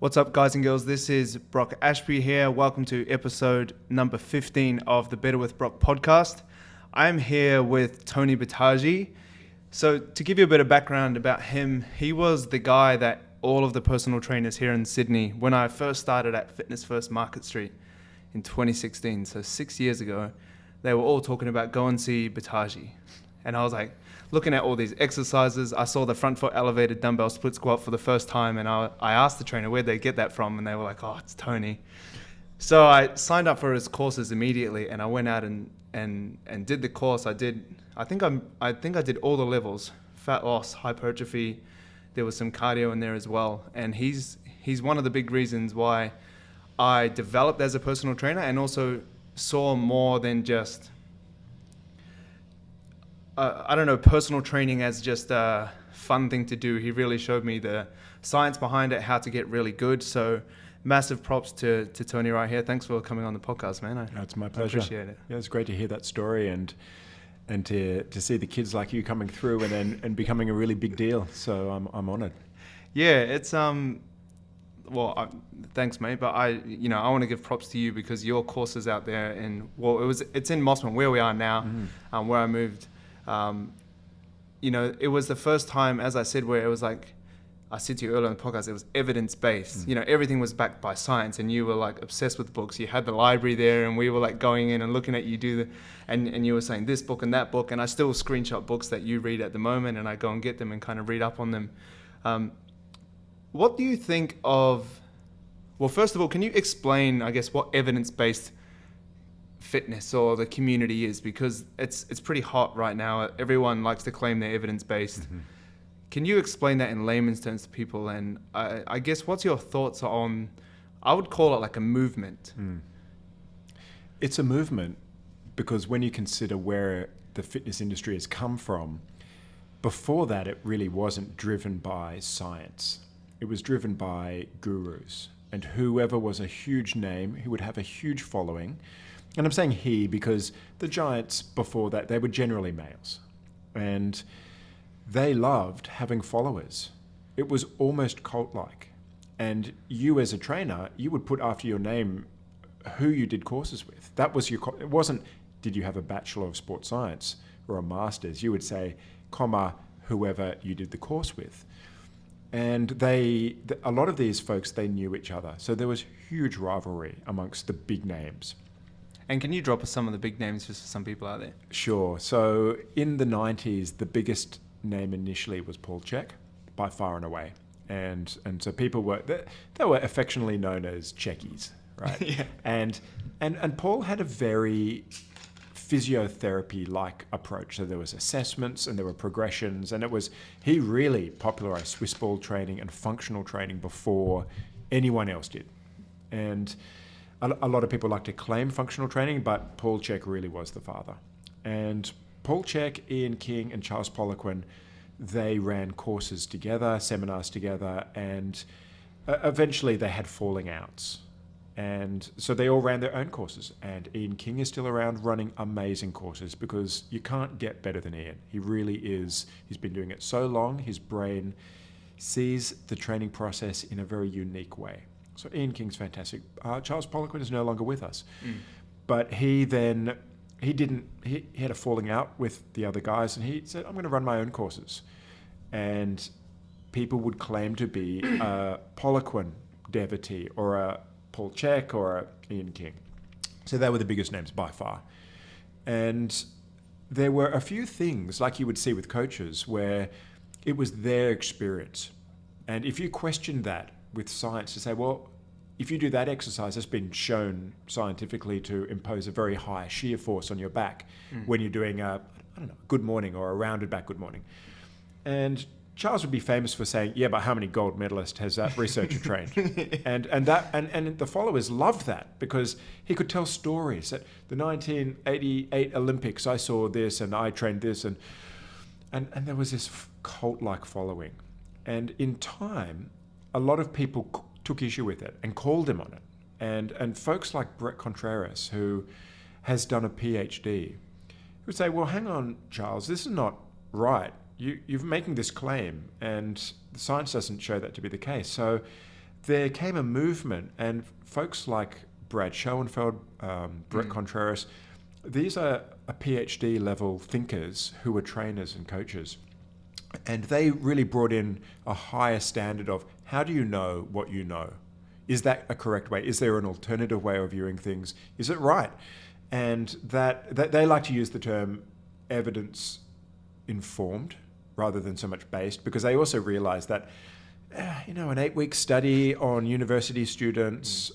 What's up, guys and girls? This is Brock Ashby here. Welcome to episode number 15 of the Better with Brock podcast. I'm here with Tony Boutagy. So to give you a bit of background about him, he was the guy that all of the personal trainers here in Sydney, when I first started at Fitness First Market Street in 2016, so 6 years ago, they were all talking about go and see Boutagy. And I was like, looking at all these exercises, I saw the front foot elevated dumbbell split squat for the first time, and I asked the trainer where'd they get that from, and they were like, oh, it's Tony. So I signed up for his courses immediately, and I went out and did the course. I think I did all the levels: fat loss, hypertrophy. There was some cardio in there as well, and he's one of the big reasons why I developed as a personal trainer, and also saw more than just personal training as just a fun thing to do. He really showed me the science behind it, how to get really good. So massive props to Tony right here. Thanks for coming on the podcast, man. It's my pleasure. I appreciate it. Yeah, it's great to hear that story and to see the kids like you coming through and becoming a really big deal. So I'm honored. Yeah, it's thanks, mate. But I want to give props to you because your course is out there, and it's in Mossman where we are now, where I moved. It was the first time, as I said, where it was like, I said to you earlier on the podcast, it was evidence-based. Everything was backed by science, and you were like obsessed with books. You had the library there, and we were like going in and looking at you and you were saying this book and that book, and I still screenshot books that you read at the moment, and I go and get them and kind of read up on them. What do you think of, well, first of all, can you explain, I guess, what evidence-based fitness or the community is? Because it's pretty hot right now. Everyone likes to claim they're evidence-based. Can you explain that in layman's terms to people? And I guess, what's your thoughts on, I would call it like a movement. It's a movement because when you consider where the fitness industry has come from, before that it really wasn't driven by science. It was driven by gurus and whoever was a huge name who would have a huge following. And I'm saying he because the giants before that, they were generally males. And they loved having followers. It was almost cult-like. And you as a trainer, you would put after your name who you did courses with. That was it wasn't, did you have a Bachelor of Sports Science or a Master's? You would say, whoever you did the course with. And a lot of these folks, they knew each other. So there was huge rivalry amongst the big names. And can you drop us some of the big names just for some people out there? Sure. So in the 90s, the biggest name initially was Paul Chek, by far and away. And so people they were affectionately known as Checkies, right? Yeah. And Paul had a very physiotherapy-like approach. So there was assessments and there were progressions, and he really popularized Swiss ball training and functional training before anyone else did. And a lot of people like to claim functional training, but Paul Chek really was the father. And Paul Chek, Ian King, and Charles Poliquin, they ran courses together, seminars together, and eventually they had falling outs. And so they all ran their own courses. And Ian King is still around running amazing courses because you can't get better than Ian. He really is. He's been doing it so long, his brain sees the training process in a very unique way. So Ian King's fantastic. Charles Poliquin is no longer with us. But he had a falling out with the other guys, and he said, I'm going to run my own courses. And people would claim to be a Poliquin devotee or a Paul Chek or a Ian King. So they were the biggest names by far. And there were a few things, like you would see with coaches, where it was their experience. And if you questioned that with science to say, well, if you do that exercise, it's been shown scientifically to impose a very high shear force on your back when you're doing a good morning or a rounded back good morning. And Charles would be famous for saying, yeah, but how many gold medalists has that researcher trained? And the followers loved that because he could tell stories. At the 1988 Olympics, I saw this and I trained this. And there was this cult-like following. And in time, a lot of people took issue with it and called him on it. And folks like Brett Contreras, who has done a PhD, would say, well, hang on, Charles, this is not right. You're making this claim, and the science doesn't show that to be the case. So there came a movement, and folks like Brad Schoenfeld, Brett Contreras, these are a PhD level thinkers who were trainers and coaches. And they really brought in a higher standard of how do you know what you know? Is that a correct way? Is there an alternative way of viewing things? Is it right? And that they like to use the term evidence informed rather than so much based, because they also realize that an 8-week study on university students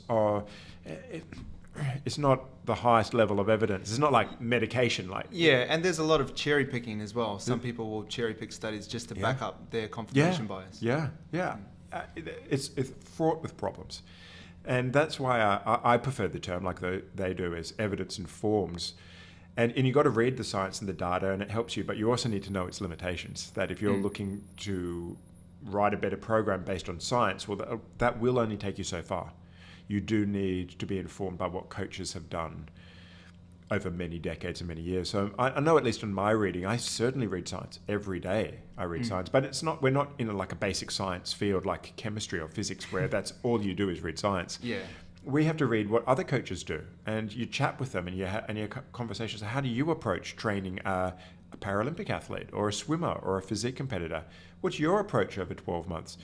it's not the highest level of evidence. It's not like medication. And there's a lot of cherry picking as well. Some people will cherry pick studies just to back up their confirmation bias. It's fraught with problems. And that's why I prefer the term like they do as evidence informed. And you've got to read the science and the data, and it helps you, but you also need to know its limitations. That if you're looking to write a better program based on science, well, that will only take you so far. You do need to be informed by what coaches have done over many decades and many years. So I know, at least in my reading, I certainly read science every day. I read science, but we're not in like a basic science field like chemistry or physics where that's all you do is read science. We have to read what other coaches do, and you chat with them, and you have conversations. How do you approach training a Paralympic athlete or a swimmer or a physique competitor? What's your approach over 12 months?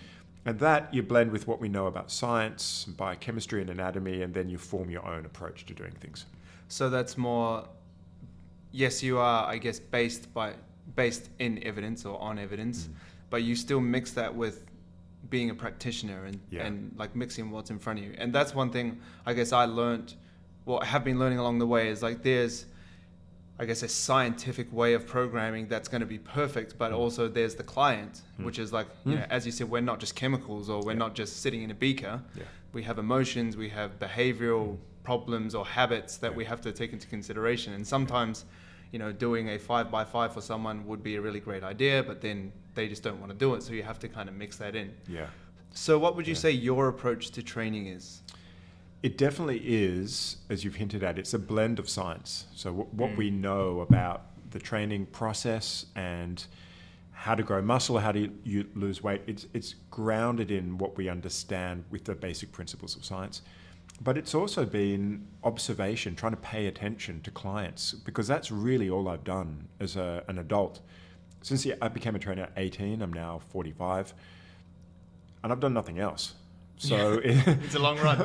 And that you blend with what we know about science, biochemistry and anatomy, and then you form your own approach to doing things. So that's more, yes, you are, I guess, based in evidence or on evidence, but you still mix that with being a practitioner and like mixing what's in front of you. And that's one thing I guess I learned, have been learning along the way, is like there's, I guess, a scientific way of programming that's going to be perfect, but also there's the client, which is like, as you said, we're not just chemicals, or we're not just sitting in a beaker. We have emotions, we have behavioral problems or habits that we have to take into consideration. And sometimes, doing a 5x5 for someone would be a really great idea, but then they just don't want to do it. So you have to kind of mix that in. So what would you say your approach to training is? It definitely is, as you've hinted at, it's a blend of science. So what we know about the training process and how to grow muscle, how do you lose weight, it's grounded in what we understand with the basic principles of science. But it's also been observation, trying to pay attention to clients, because that's really all I've done as an adult. Since I became a trainer at 18, I'm now 45, and I've done nothing else. So it's a long run.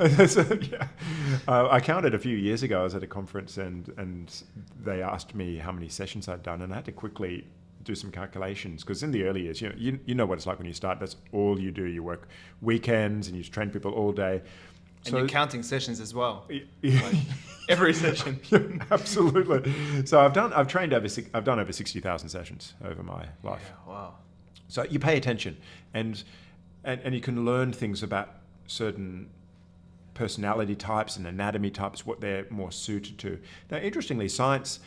I counted a few years ago. I was at a conference and they asked me how many sessions I'd done, and I had to quickly do some calculations, because in the early years, you know what it's like when you start. That's all you do. You work weekends and you train people all day. And you're counting sessions as well. Like every session. Absolutely. So I've done over 60,000 sessions over my life. Wow. So you pay attention, and you can learn things about certain personality types and anatomy types, what they're more suited to. Now, interestingly, science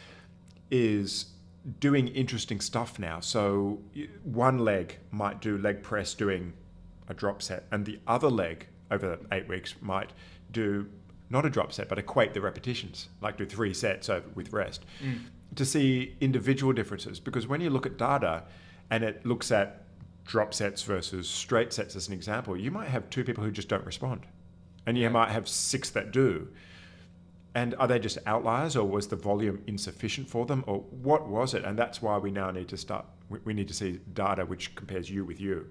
is doing interesting stuff now. So one leg might do leg press doing a drop set, and the other leg over 8 weeks might do not a drop set, but equate the repetitions, like do 3 sets with rest, to see individual differences. Because when you look at data and it looks at drop sets versus straight sets as an example, you might have 2 people who just don't respond, and you might have 6 that do. And are they just outliers, or was the volume insufficient for them, or what was it? And that's why we now need to we need to see data which compares you with you.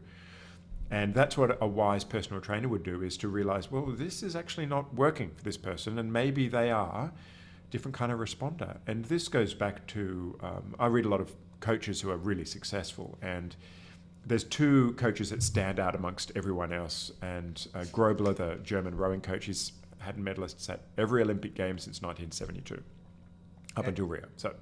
And that's what a wise personal trainer would do, is to realize, well, this is actually not working for this person, and maybe they are a different kind of responder. And this goes back to, I read a lot of coaches who are really successful, and there's 2 coaches that stand out amongst everyone else. And Grobler, the German rowing coach, he's had medalists at every Olympic game since 1972, up until Rio. So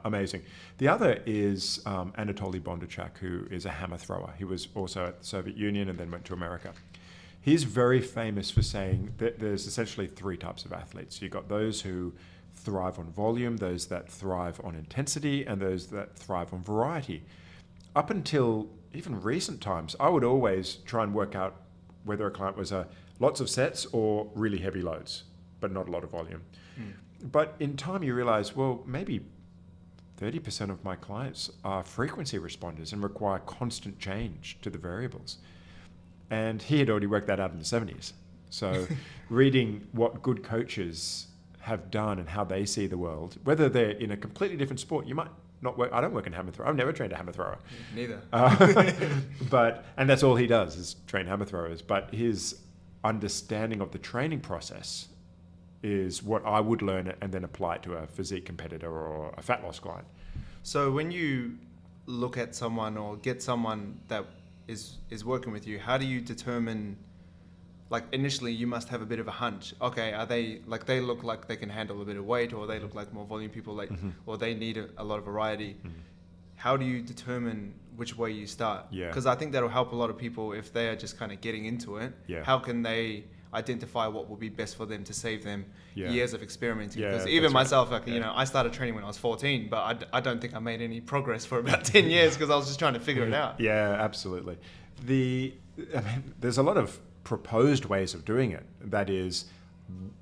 amazing. The other is Anatoly Bondarchuk, who is a hammer thrower. He was also at the Soviet Union and then went to America. He's very famous for saying that there's essentially 3 types of athletes. You've got those who thrive on volume, those that thrive on intensity, and those that thrive on variety. Up until even recent times, I would always try and work out whether a client was lots of sets or really heavy loads, but not a lot of volume. But in time you realize, well, maybe 30% of my clients are frequency responders and require constant change to the variables. And he had already worked that out in the 70s. So reading what good coaches have done and how they see the world, whether they're in a completely different sport, you might not work. I don't work in hammer throw. I've never trained a hammer thrower. Neither. And that's all he does is train hammer throwers. But his understanding of the training process is what I would learn and then apply it to a physique competitor or a fat loss client. So when you look at someone or get someone that is working with you, how do you determine, like initially you must have a bit of a hunch. Okay, are they like, they look like they can handle a bit of weight, or they look like more volume people, like, or they need a lot of variety. How do you determine which way you start? Yeah. Because I think that'll help a lot of people if they are just kind of getting into it. Yeah. How can they identify what will be best for them to save them years of experimenting? Yeah, Because even myself, like, yeah. you know, I started training when I was 14, but I don't think I made any progress for about 10 years because I was just trying to figure it out. Yeah, absolutely. There's a lot of proposed ways of doing it. That is,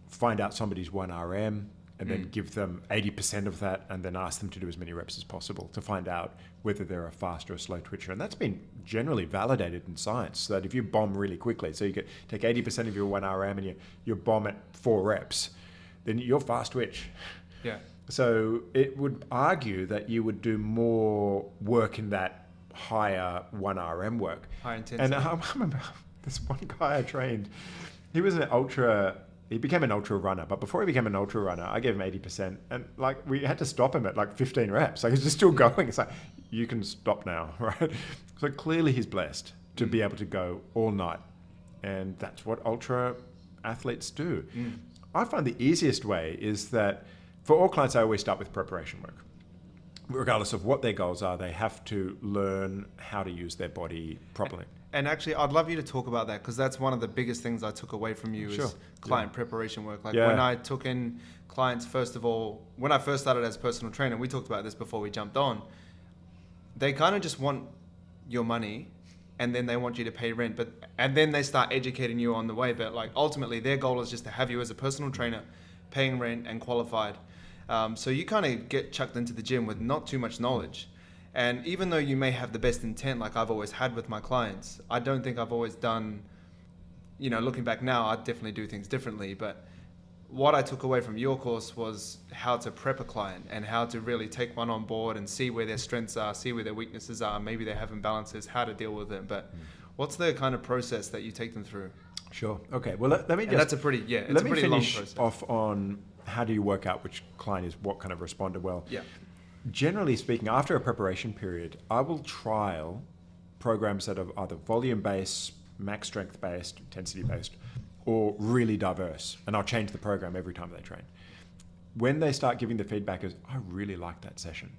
find out somebody's 1RM and then give them 80% of that and then ask them to do as many reps as possible to find out whether they're a fast or a slow twitcher. And that's been generally validated in science, so that if you bomb really quickly, so you take 80% of your 1RM and you bomb at 4 reps, then you're fast twitch. Yeah. So it would argue that you would do more work in that higher 1RM work. High intensity. And I remember this one guy I trained, he became an ultra runner, but before he became an ultra runner, I gave him 80%, and like we had to stop him at like 15 reps. Like he's just still going. It's like, you can stop now, right? So clearly he's blessed to be able to go all night, and that's what ultra athletes do. I find the easiest way is that for all clients, I always start with preparation work. Regardless of what their goals are, they have to learn how to use their body properly. And actually, I'd love you to talk about that, because that's one of the biggest things I took away from you is client preparation work. Like when I took in clients, first of all, when I first started as a personal trainer, we talked about this before we jumped on, they kind of just want your money and then they want you to pay rent, and then they start educating you on the way. But like ultimately, their goal is just to have you as a personal trainer, paying rent and qualified. So you kind of get chucked into the gym with not too much knowledge. And even though you may have the best intent, like I've always had with my clients, I don't think I've always done, you know, looking back now, I definitely do things differently. But what I took away from your course was how to prep a client and how to really take one on board and see where their strengths are, see where their weaknesses are, maybe they have imbalances, how to deal with them. But what's the kind of process that you take them through? Sure. Okay. Well, let me just... that's a pretty, it's a pretty long process. Let me finish off on how do you work out which client is what kind of responder well. Yeah. Generally speaking, after a preparation period, I will trial programs that are either volume-based, max strength-based, intensity-based, or really diverse. And I'll change the program every time they train. When they start giving the feedback as, I really like that session,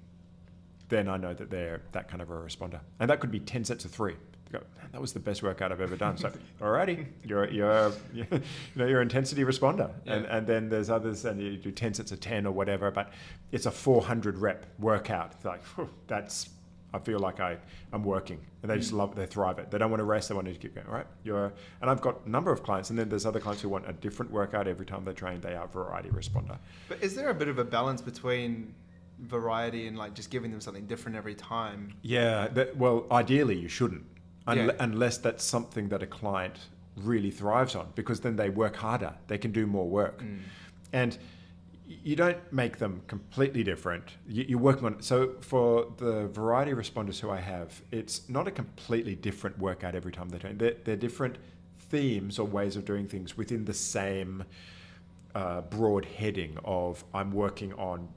then I know that they're that kind of a responder. And that could be 10 sets of 3. Go, that was the best workout I've ever done. So, alrighty, you're your intensity responder. Yeah. And then there's others, and you do 10 sets of 10 or whatever, but it's a 400 rep workout. It's like, I feel like I'm working, and they just love it. They thrive it. They don't want to rest. They want to keep going. All right, and I've got a number of clients, and then there's other clients who want a different workout every time they train. They are a variety responder. But is there a bit of a balance between variety and like just giving them something different every time? Yeah. Well, ideally you shouldn't. Unless that's something that a client really thrives on, because then they work harder, they can do more work. And you don't make them completely different. You're working on it. So for the variety responders who I have, it's not a completely different workout every time they train. They're different themes or ways of doing things within the same broad heading of I'm working on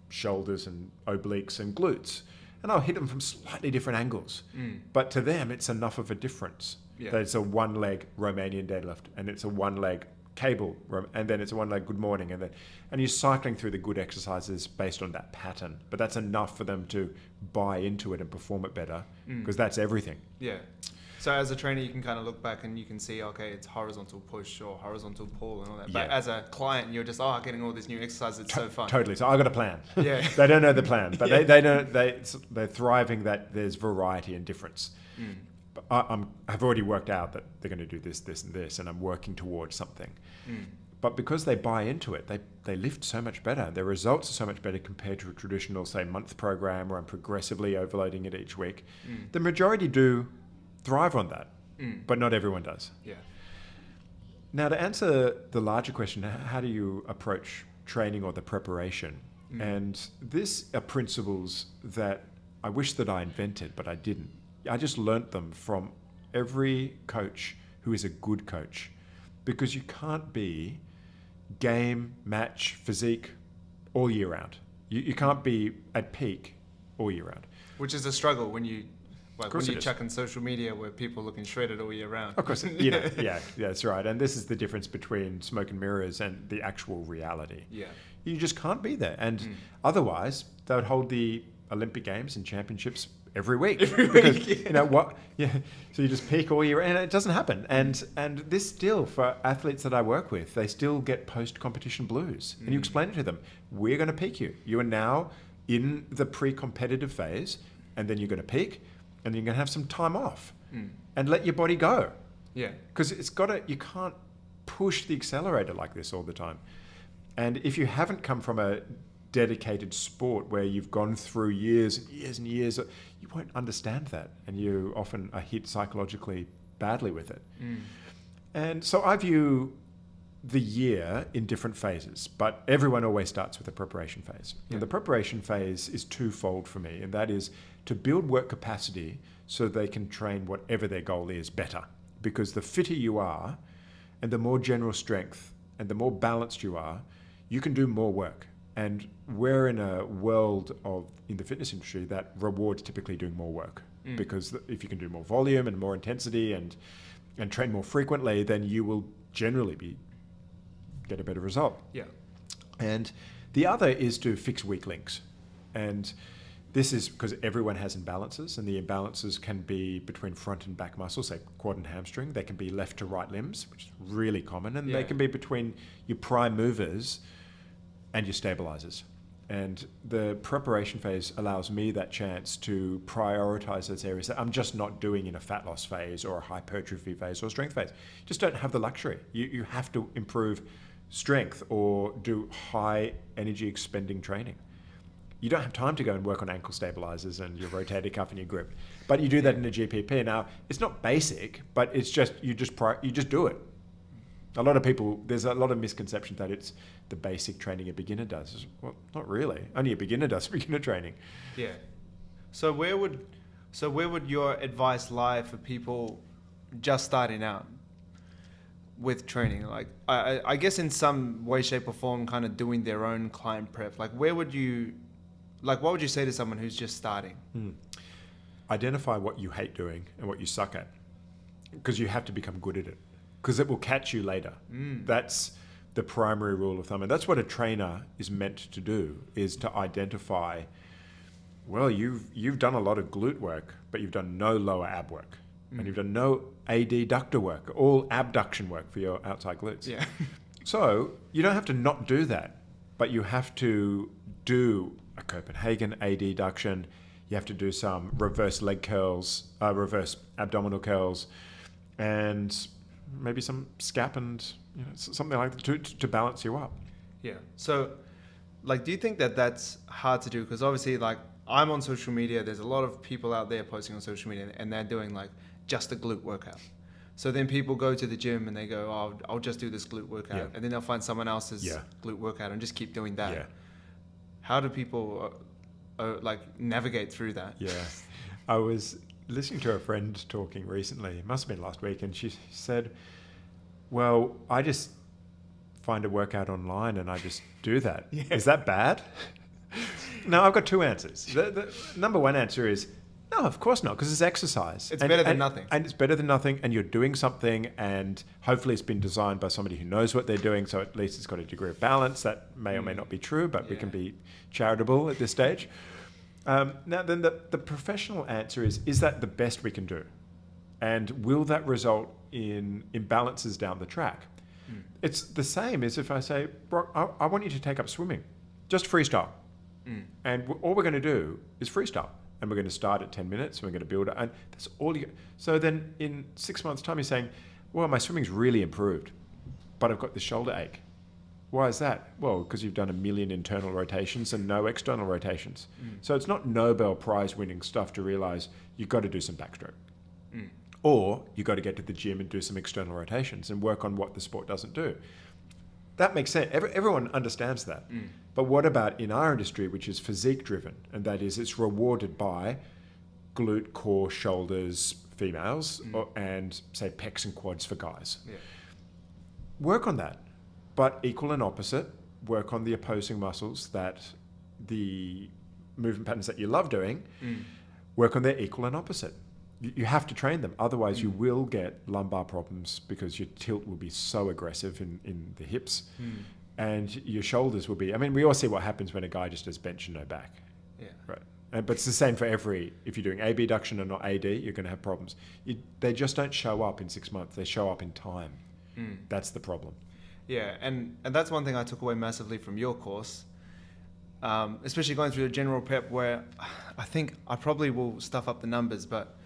shoulders and obliques and glutes. And I'll hit them from slightly different angles. But to them, it's enough of a difference. Yeah. That it's a one-leg Romanian deadlift, and it's a one-leg cable, and then it's a one-leg good morning. And you're cycling through the good exercises based on that pattern. But that's enough for them to buy into it and perform it better, because that's everything. Yeah. So as a trainer, you can kind of look back and you can see, okay, it's horizontal push or horizontal pull and all that. But as a client, you're just, getting all these new exercises. It's so fun. Totally. So I've got a plan. Yeah. They don't know the plan, but they don't. They're thriving that there's variety and difference. But I've already worked out that they're going to do this, this, and this, and I'm working towards something. But because they buy into it, they lift so much better. Their results are so much better compared to a traditional, say, month program where I'm progressively overloading it each week. The majority do thrive on that. but not everyone does. Yeah. Now, to answer the larger question, how do you approach training or the preparation? And these are principles that I wish that I invented, but I didn't. I just learnt them from every coach who is a good coach, because you can't be game, match, physique all year round. You can't be at peak all year round. Which is a struggle when you It check on social media where people are looking shredded all year round. Of course, yeah, that's right. And this is the difference between smoke and mirrors and the actual reality. Yeah. You just can't be there. And otherwise, they would hold the Olympic Games and championships every week. Because, you know what? Yeah. So you just peak all year, and it doesn't happen. And this still, for athletes that I work with, they still get post-competition blues. And you explain it to them. We're going to peak you. You are now in the pre-competitive phase, and then you're going to peak, and then you're going to have some time off and let your body go. Yeah. Because you can't push the accelerator like this all the time. And if you haven't come from a dedicated sport where you've gone through years and years and years, you won't understand that. And you often are hit psychologically badly with it. And so I view the year in different phases, but everyone always starts with a preparation phase. Yeah. And the preparation phase is twofold for me, and that is to build work capacity so they can train whatever their goal is better. Because the fitter you are, and the more general strength, and the more balanced you are, you can do more work. And we're in a world in the fitness industry that rewards typically doing more work. Because if you can do more volume and more intensity and train more frequently, then you will generally get a better result. Yeah. And the other is to fix weak links. And this is because everyone has imbalances, and the imbalances can be between front and back muscles, say quad and hamstring. They can be left to right limbs, which is really common. And they can be between your prime movers and your stabilizers. And the preparation phase allows me that chance to prioritize those areas that I'm just not doing in a fat loss phase or a hypertrophy phase or a strength phase. You just don't have the luxury. You have to improve strength or do high energy expending training. You don't have time to go and work on ankle stabilizers and your rotator cuff and your grip, but you do that in a GPP. Now, it's not basic, but it's just you just do it. There's a lot of misconception that it's the basic training a beginner does. Well, not really. Only a beginner does beginner training. Yeah. So where would your advice lie for people just starting out with training? Like, I guess in some way, shape, or form, kind of doing their own client prep. Like, what would you say to someone who's just starting? Identify what you hate doing and what you suck at, because you have to become good at it, because it will catch you later. That's the primary rule of thumb. And that's what a trainer is meant to do, is to identify, well, you've done a lot of glute work, but you've done no lower ab work. And you've done no adductor work, all abduction work for your outside glutes. Yeah. So you don't have to not do that, but you have to do a Copenhagen adduction. You have to do some reverse leg curls, reverse abdominal curls, and maybe some scap and something like that to balance you up. Yeah. So, like, do you think that that's hard to do? Because obviously, like, I'm on social media. There's a lot of people out there posting on social media, and they're doing like just a glute workout. So then people go to the gym and they go, "Oh, I'll just do this glute workout," and then they'll find someone else's glute workout and just keep doing that. Yeah. How do people like navigate through that? Yeah. I was listening to a friend talking recently, it must have been last week, and she said, well, I just find a workout online and I just do that. Yeah. Is that bad? No, I've got two answers. The number one answer is, no, of course not, because it's exercise. It's better than nothing. And it's better than nothing, and you're doing something, and hopefully it's been designed by somebody who knows what they're doing, so at least it's got a degree of balance. That may or may not be true, but we can be charitable at this stage. Now, then the professional answer is that the best we can do? And will that result in imbalances down the track? It's the same as if I say, Brock, I want you to take up swimming, just freestyle. And all we're going to do is freestyle. And we're going to start at 10 minutes, and we're going to build it. And that's all you get. So then in 6 months' time, you're saying, well, my swimming's really improved, but I've got this shoulder ache. Why is that? Well, because you've done 1 million internal rotations and no external rotations. So it's not Nobel Prize winning stuff to realize you've got to do some backstroke. Or you got to get to the gym and do some external rotations and work on what the sport doesn't do. That makes sense. Everyone understands that. But what about in our industry, which is physique driven, and that is it's rewarded by glute, core, shoulders, females, and say pecs and quads for guys. Yeah. Work on that, but equal and opposite. Work on the opposing muscles, that the movement patterns that you love doing, work on their equal and opposite. You have to train them. Otherwise, you will get lumbar problems because your tilt will be so aggressive in the hips, and your shoulders will be... I mean, we all see what happens when a guy just does bench and no back. Yeah. Right. But it's the same for every... If you're doing AB abduction and not AD, you're going to have problems. They just don't show up in 6 months. They show up in time. That's the problem. Yeah, and that's one thing I took away massively from your course, especially going through the general prep, where I think I probably will stuff up the numbers, but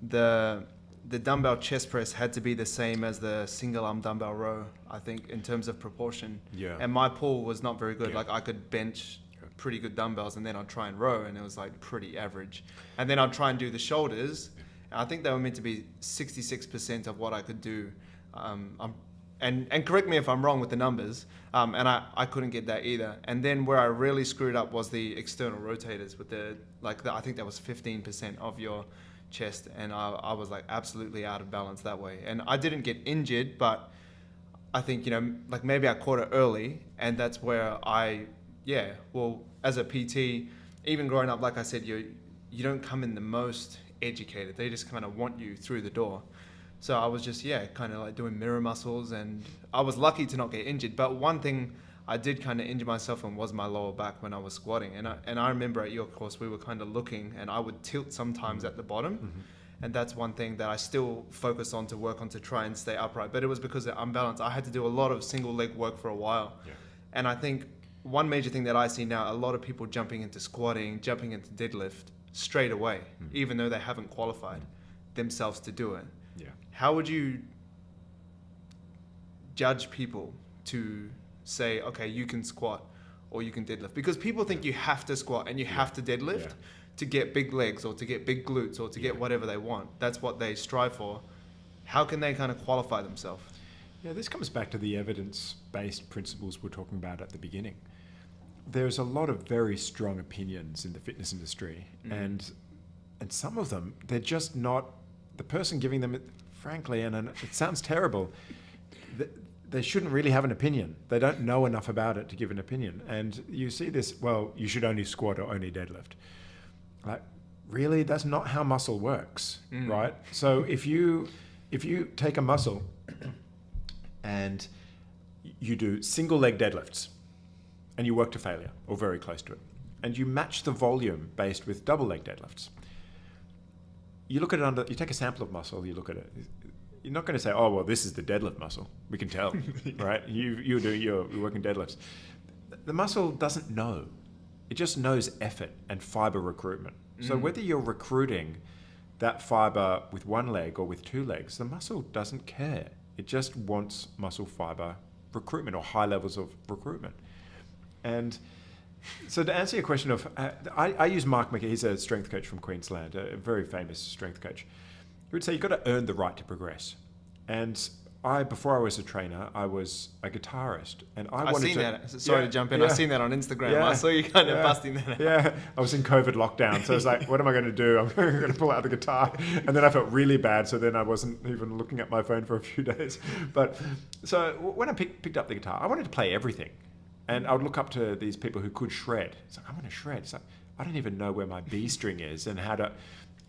the dumbbell chest press had to be the same as the single arm dumbbell row, I think, in terms of proportion. Yeah. And my pull was not very good. Yeah. Like I could bench pretty good dumbbells, and then I'd try and row, and it was like pretty average. And then I'd try and do the shoulders. And I think they were meant to be 66% of what I could do. And correct me if I'm wrong with the numbers, and I couldn't get that either. And then where I really screwed up was the external rotators with I think that was 15% of your chest, and I was like absolutely out of balance that way. And I didn't get injured, but I think, like maybe I caught it early, and that's where as a PT, even growing up, like I said, you don't come in the most educated. They just kind of want you through the door. So I was just, kind of like doing mirror muscles, and I was lucky to not get injured. But one thing I did kind of injure myself in was my lower back when I was squatting. And I remember at your course, we were kind of looking, and I would tilt sometimes at the bottom. And that's one thing that I still focus on to work on to try and stay upright. But it was because of unbalance. I had to do a lot of single leg work for a while. Yeah. And I think one major thing that I see now, a lot of people jumping into squatting, jumping into deadlift straight away, even though they haven't qualified themselves to do it. Yeah. How would you judge people to say, okay, you can squat or you can deadlift? Because people think you have to squat and you have to deadlift to get big legs or to get big glutes or to get whatever they want. That's what they strive for. How can they kind of qualify themselves? Yeah, this comes back to the evidence-based principles we're talking about at the beginning. There's a lot of very strong opinions in the fitness industry, and some of them, they're just not... The person giving them, frankly, and it sounds terrible, they shouldn't really have an opinion. They don't know enough about it to give an opinion. And you see this, well, you should only squat or only deadlift. Like, really? That's not how muscle works, right? So if you take a muscle and you do single leg deadlifts and you work to failure or very close to it, and you match the volume based with double leg deadlifts, you look at it you take a sample of muscle, you look at it. You're not going to say, oh, well, this is the deadlift muscle. We can tell, right? You're working deadlifts. The muscle doesn't know. It just knows effort and fiber recruitment. So whether you're recruiting that fiber with one leg or with two legs, the muscle doesn't care. It just wants muscle fiber recruitment or high levels of recruitment. And so to answer your question of, I use Mark McKee, he's a strength coach from Queensland, a very famous strength coach. He would say you've got to earn the right to progress. And before I was a trainer, I was a guitarist, and I wanted to... That. Sorry to jump in. I've seen that on Instagram. Yeah, I saw you kind of busting that out. Yeah, I was in COVID lockdown, so I was like, what am I going to do? I'm going to pull out the guitar. And then I felt really bad, so then I wasn't even looking at my phone for a few days. But so when I picked up the guitar, I wanted to play everything. And I would look up to these people who could shred. It's like, I want to shred. It's like, I don't even know where my B string is and how to...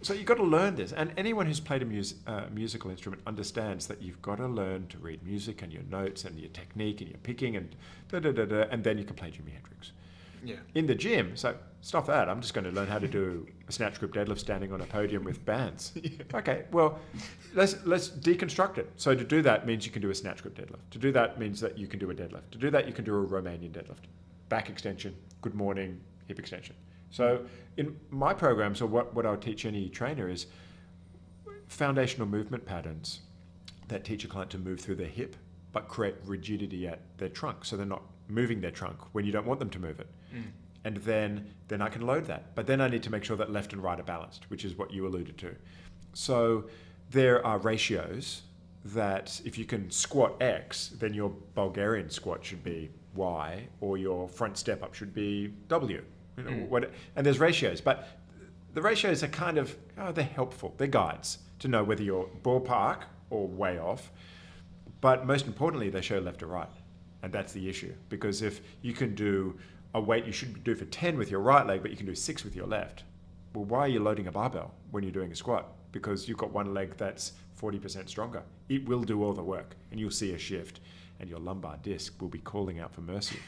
So you've got to learn this. And anyone who's played a musical instrument understands that you've got to learn to read music and your notes and your technique and your picking and and then you can play Jimi Hendrix. Yeah. In the gym, so stop that. I'm just going to learn how to do a snatch grip deadlift standing on a podium with bands. Okay, well, let's deconstruct it. So to do that means you can do a snatch grip deadlift. To do that means that you can do a deadlift. To do that, you can do a Romanian deadlift. Back extension, good morning, hip extension. So in my program, so what I would teach any trainer is foundational movement patterns that teach a client to move through their hip, but create rigidity at their trunk. So they're not moving their trunk when you don't want them to move it. And then I can load that. But then I need to make sure that left and right are balanced, which is what you alluded to. So there are ratios that if you can squat X, then your Bulgarian squat should be Y, or your front step up should be W. And there's ratios, but the ratios are kind of, they're helpful. They're guides to know whether you're ballpark or way off. But most importantly, they show left or right. And that's the issue. Because if you can do a weight you should do for 10 with your right leg, but you can do 6 with your left, well, why are you loading a barbell when you're doing a squat? Because you've got one leg that's 40% stronger. It will do all the work, and you'll see a shift, and your lumbar disc will be calling out for mercy.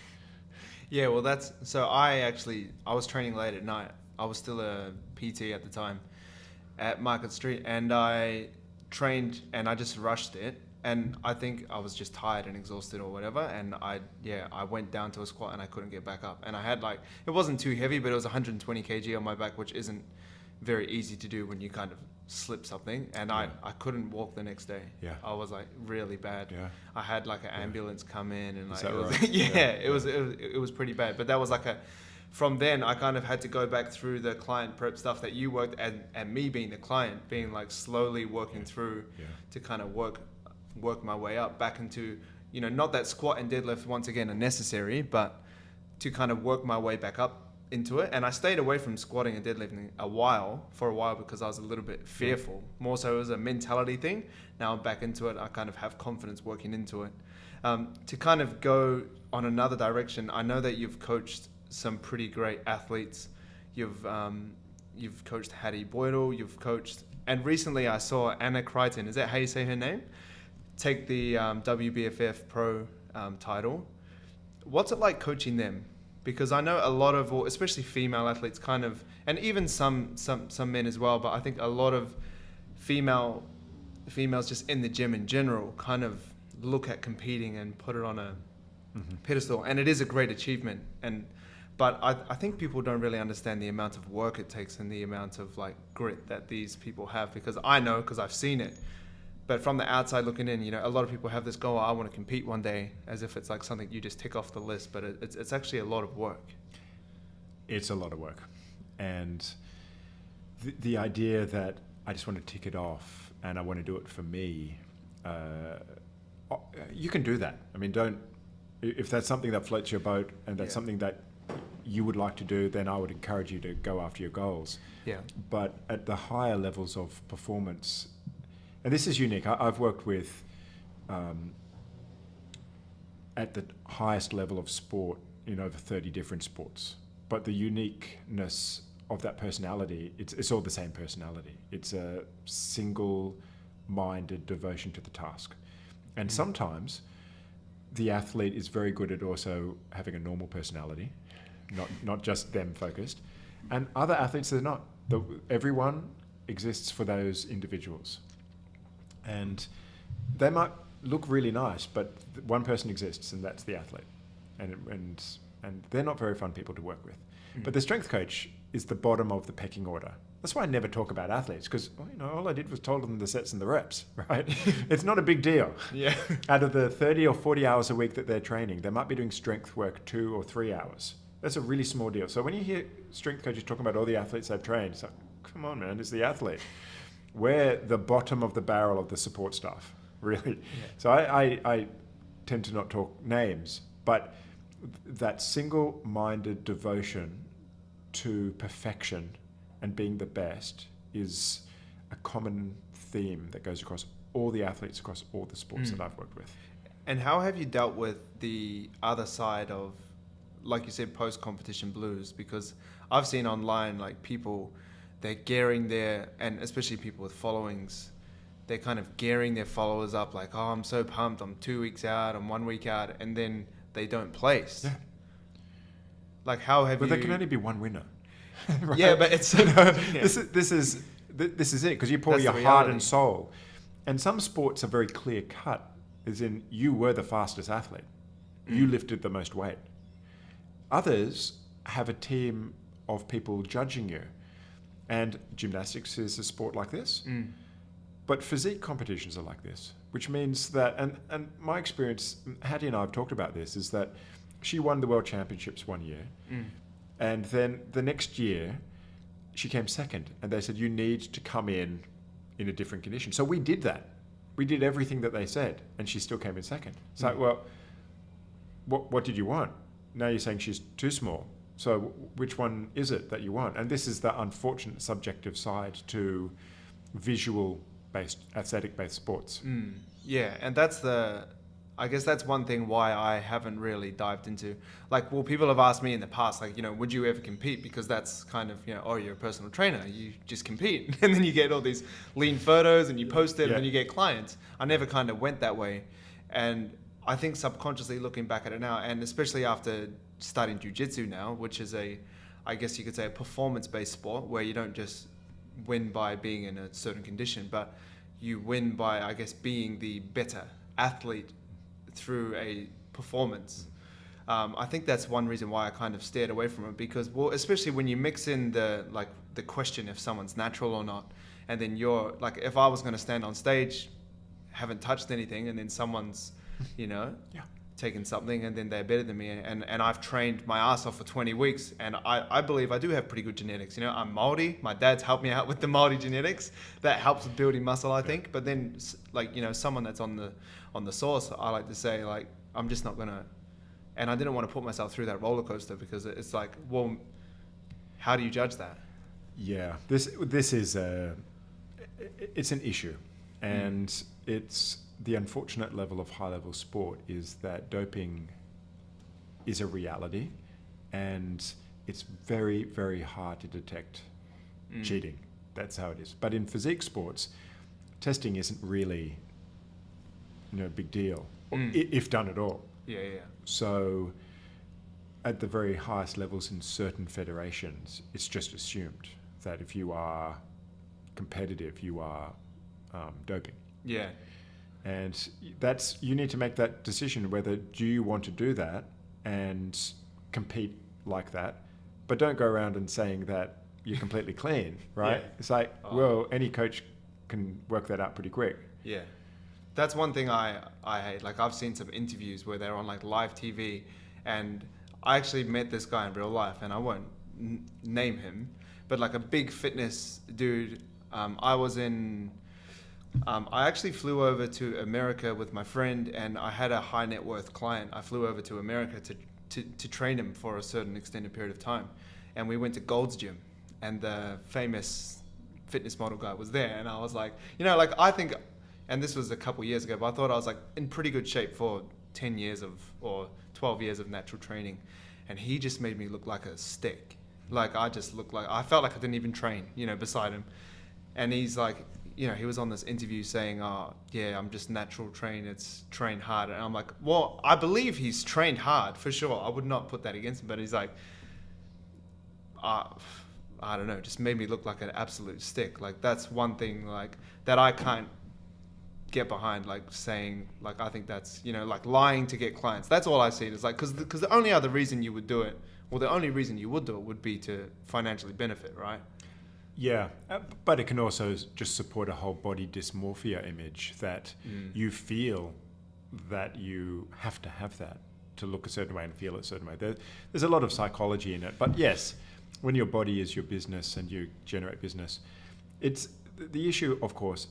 Yeah, well, I was training late at night. I was still a PT at the time at Market Street, and I trained and I just rushed it. And I think I was just tired and exhausted or whatever. And I went down to a squat and I couldn't get back up. And I had it wasn't too heavy, but it was 120 kg on my back, which isn't very easy to do when you kind of slip something. And I couldn't walk the next day. Yeah. I was really bad. Yeah. I had an ambulance come in and Is that it was, right? it was pretty bad. But that was from then I kind of had to go back through the client prep stuff that you worked and me being the client, being slowly working through to kind of work my way up back into, not that squat and deadlift once again are necessary, but to kind of work my way back up into it. And I stayed away from squatting and deadlifting for a while because I was a little bit fearful. More so it was a mentality thing. Now I'm back into it. I kind of have confidence working into it. To kind of go on another direction, I know that you've coached some pretty great athletes. You've coached Hattie Boydell, and recently I saw Anna Crichton, is that how you say her name? Take the WBFF Pro title. What's it like coaching them? Because I know a lot of, or especially female athletes kind of, and even some men as well, but I think a lot of females just in the gym in general kind of look at competing and put it on a pedestal. And it is a great achievement. But I think people don't really understand the amount of work it takes and the amount of grit that these people have, because I know, because I've seen it. But from the outside looking in, a lot of people have this goal, I want to compete one day, as if it's something you just tick off the list, but it's actually a lot of work. It's a lot of work. And the idea that I just want to tick it off and I want to do it for me, you can do that. I mean, if that's something that floats your boat and that's something that you would like to do, then I would encourage you to go after your goals. Yeah. But at the higher levels of performance, and this is unique. I've worked with, at the highest level of sport, in over 30 different sports. But the uniqueness of that personality, it's all the same personality. It's a single-minded devotion to the task. And sometimes the athlete is very good at also having a normal personality, not just them focused. And other athletes, they're not. Everyone exists for those individuals. And they might look really nice, but one person exists, and that's the athlete. And they're not very fun people to work with. But the strength coach is the bottom of the pecking order. That's why I never talk about athletes, because all I did was told them the sets and the reps, right? It's not a big deal. Yeah. Out of the 30 or 40 hours a week that they're training, they might be doing strength work 2 or 3 hours. That's a really small deal. So when you hear strength coaches talking about all the athletes they've trained, it's like, come on, man, it's the athlete. We're the bottom of the barrel of the support staff, really. Yeah. So I tend to not talk names, but that single-minded devotion to perfection and being the best is a common theme that goes across all the athletes, across all the sports that I've worked with. And how have you dealt with the other side of, like you said, post-competition blues? Because I've seen online, people, they're gearing and especially people with followings, they're kind of gearing their followers up oh, I'm so pumped, I'm 2 weeks out, I'm 1 week out, and then they don't place. Yeah. How have you... But there can only be one winner. Right? Yeah, but it's... This is it, because you pour your heart and soul. And some sports are very clear cut, as in you were the fastest athlete. You lifted the most weight. Others have a team of people judging you. And gymnastics is a sport like this. But physique competitions are like this, which means that, and my experience, Hattie and I have talked about this, is that she won the World Championships one year. And then the next year, she came second. And they said, you need to come in in a different condition. So we did that. We did everything that they said, and she still came in second. It's like, well, what did you want? Now you're saying she's too small. So which one is it that you want? And this is the unfortunate subjective side to visual-based, aesthetic-based sports. Yeah, and I guess that's one thing why I haven't really dived into, like, well, people have asked me in the past, like, would you ever compete? Because that's kind of, oh, you're a personal trainer, you just compete. And then you get all these lean photos and you post it and then you get clients. I never kind of went that way. And I think subconsciously looking back at it now, and especially after studying jiu-jitsu now, which is I guess you could say a performance-based sport where you don't just win by being in a certain condition, but you win by, I guess, being the better athlete through a performance. I think that's one reason why I kind of steered away from it, because, well, especially when you mix in the question if someone's natural or not, and then you're like, if I was going to stand on stage, haven't touched anything, and then someone's, taken something, and then they're better than me, and I've trained my ass off for 20 weeks, and I believe I do have pretty good genetics. I'm Maori. My dad's helped me out with the Maori genetics. That helps with building muscle, I think. But then, someone that's on the source, I like to say, like, I'm just not gonna. And I didn't want to put myself through that roller coaster, because it's like, well, how do you judge that? Yeah, this is it's an issue, and it's the unfortunate level of high-level sport is that doping is a reality, and it's very, very hard to detect cheating. That's how it is. But in physique sports, testing isn't really, a big deal, if done at all. Yeah. So at the very highest levels in certain federations, it's just assumed that if you are competitive, you are doping. Yeah. And you need to make that decision, whether do you want to do that and compete like that, but don't go around and saying that you're completely clean, right? Yeah. It's like, well, any coach can work that out pretty quick. Yeah. That's one thing I hate. Like, I've seen some interviews where they're on like live TV, and I actually met this guy in real life, and I won't name him, but like a big fitness dude. I actually flew over to America with my friend, and I had a high net worth client. I flew over to America to train him for a certain extended period of time. And we went to Gold's Gym, and the famous fitness model guy was there. And I was like, I think, and this was a couple years ago, but I thought I was like in pretty good shape for 10 years or 12 years of natural training. And he just made me look like a stick. Like, I felt like I didn't even train, beside him. And he's like, he was on this interview saying, oh, yeah, I'm just natural trained. It's train hard. And I'm like, well, I believe he's trained hard for sure. I would not put that against him. But he's like, I don't know, just made me look like an absolute stick. Like, that's one thing, like, that I can't get behind, like, saying, like, I think that's, like, lying to get clients. That's all I see it as, like, because the only other reason you would do it, the only reason you would do it would be to financially benefit, right? Yeah, but it can also just support a whole body dysmorphia image that you feel that you have to have that to look a certain way and feel a certain way. There's a lot of psychology in it. But yes, when your body is your business and you generate business, it's the issue, of course,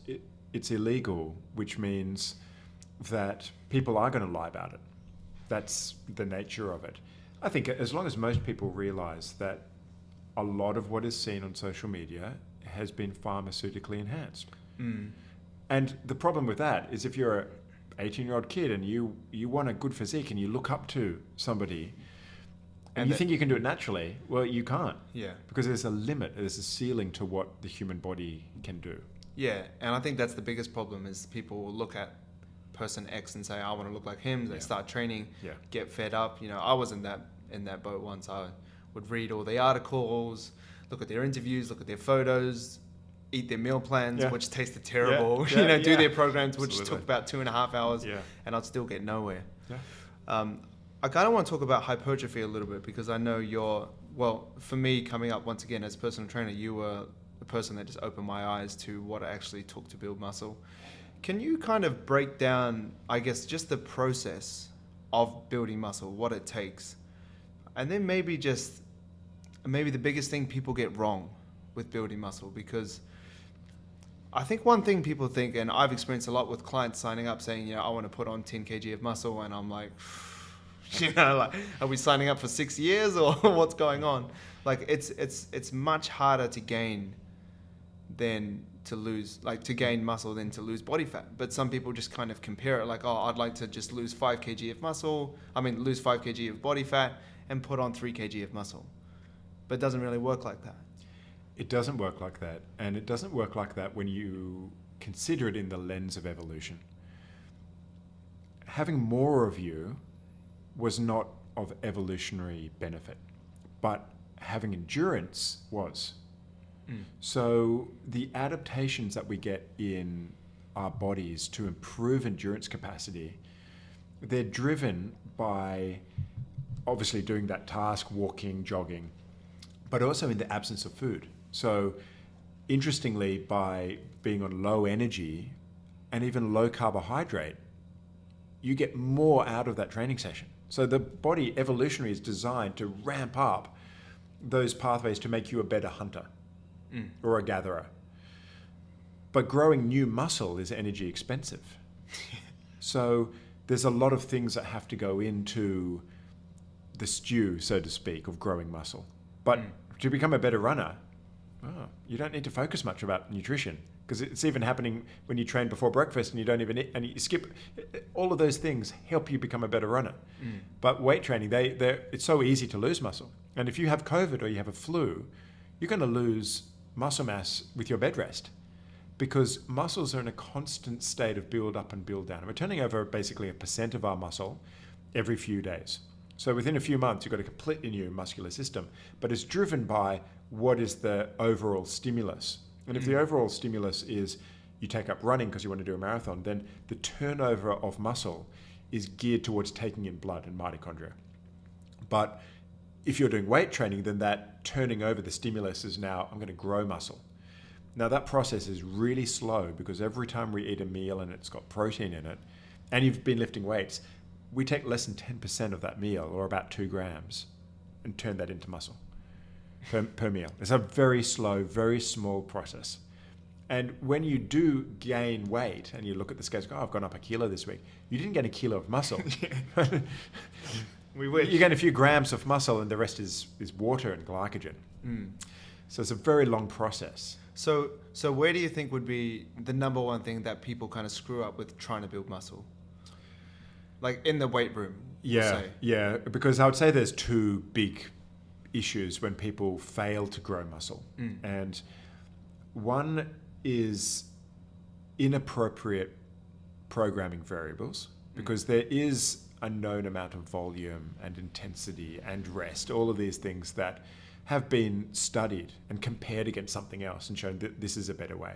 it's illegal, which means that people are going to lie about it. That's the nature of it. I think as long as most people realize that a lot of what is seen on social media has been pharmaceutically enhanced. And the problem with that is if you're an 18-year-old kid and you want a good physique and you look up to somebody and you think you can do it naturally, well, you can't. Yeah. Because there's a limit, there's a ceiling to what the human body can do. Yeah, and I think that's the biggest problem is people will look at person X and say, I want to look like him. They start training, get fed up. I was in that boat once. I would read all the articles, look at their interviews, look at their photos, eat their meal plans, which tasted terrible, do their programs, which took about 2.5 hours, and I'd still get nowhere. I kind of want to talk about hypertrophy a little bit, because I know for me, coming up once again as a personal trainer, you were a person that just opened my eyes to what it actually took to build muscle. Can you kind of break down, I guess, just the process of building muscle, what it takes? And then maybe the biggest thing people get wrong with building muscle, because I think one thing people think, and I've experienced a lot with clients signing up saying, I want to put on 10 kg of muscle, and I'm like, like, are we signing up for 6 years or what's going on? Like, it's much harder to gain than to lose, like to gain muscle than to lose body fat. But some people just kind of compare it like, oh, I'd like to just lose 5 kg of muscle. Lose 5 kg of body fat and put on 3 kg of muscle. But it doesn't really work like that. It doesn't work like that. And it doesn't work like that when you consider it in the lens of evolution. Having more of you was not of evolutionary benefit, but having endurance was. So the adaptations that we get in our bodies to improve endurance capacity, they're driven by obviously doing that task, walking, jogging, but also in the absence of food. So interestingly, by being on low energy and even low carbohydrate, you get more out of that training session. So the body evolutionary is designed to ramp up those pathways to make you a better hunter. Or a gatherer. But growing new muscle is energy expensive. So there's a lot of things that have to go into the stew, so to speak, of growing muscle. But to become a better runner, you don't need to focus much about nutrition, because it's even happening when you train before breakfast and you don't even eat, and you skip. All of those things help you become a better runner. But weight training, it's so easy to lose muscle. And if you have COVID or you have a flu, you're going to lose muscle mass with your bed rest, because muscles are in a constant state of build up and build down. And we're turning over basically 1% of our muscle every few days. So within a few months, you've got a completely new muscular system, but it's driven by what is the overall stimulus. And if the overall stimulus is you take up running because you want to do a marathon, then the turnover of muscle is geared towards taking in blood and mitochondria. But if you're doing weight training, then that turning over the stimulus is now, I'm going to grow muscle. Now that process is really slow, because every time we eat a meal and it's got protein in it, and you've been lifting weights, we take less than 10% of that meal, or about 2 grams, and turn that into muscle per meal. It's a very slow, very small process. And when you do gain weight and you look at the scales, I've gone up 1 kilo this week, you didn't gain 1 kilo of muscle. We wish. You gain a few grams of muscle and the rest is water and glycogen. So it's a very long process. So where do you think would be the number one thing that people kind of screw up with trying to build muscle? Like in the weight room, Yeah, because I would say there's 2 big issues when people fail to grow muscle. And one is inappropriate programming variables, because there is a known amount of volume and intensity and rest, all of these things that have been studied and compared against something else and shown that this is a better way.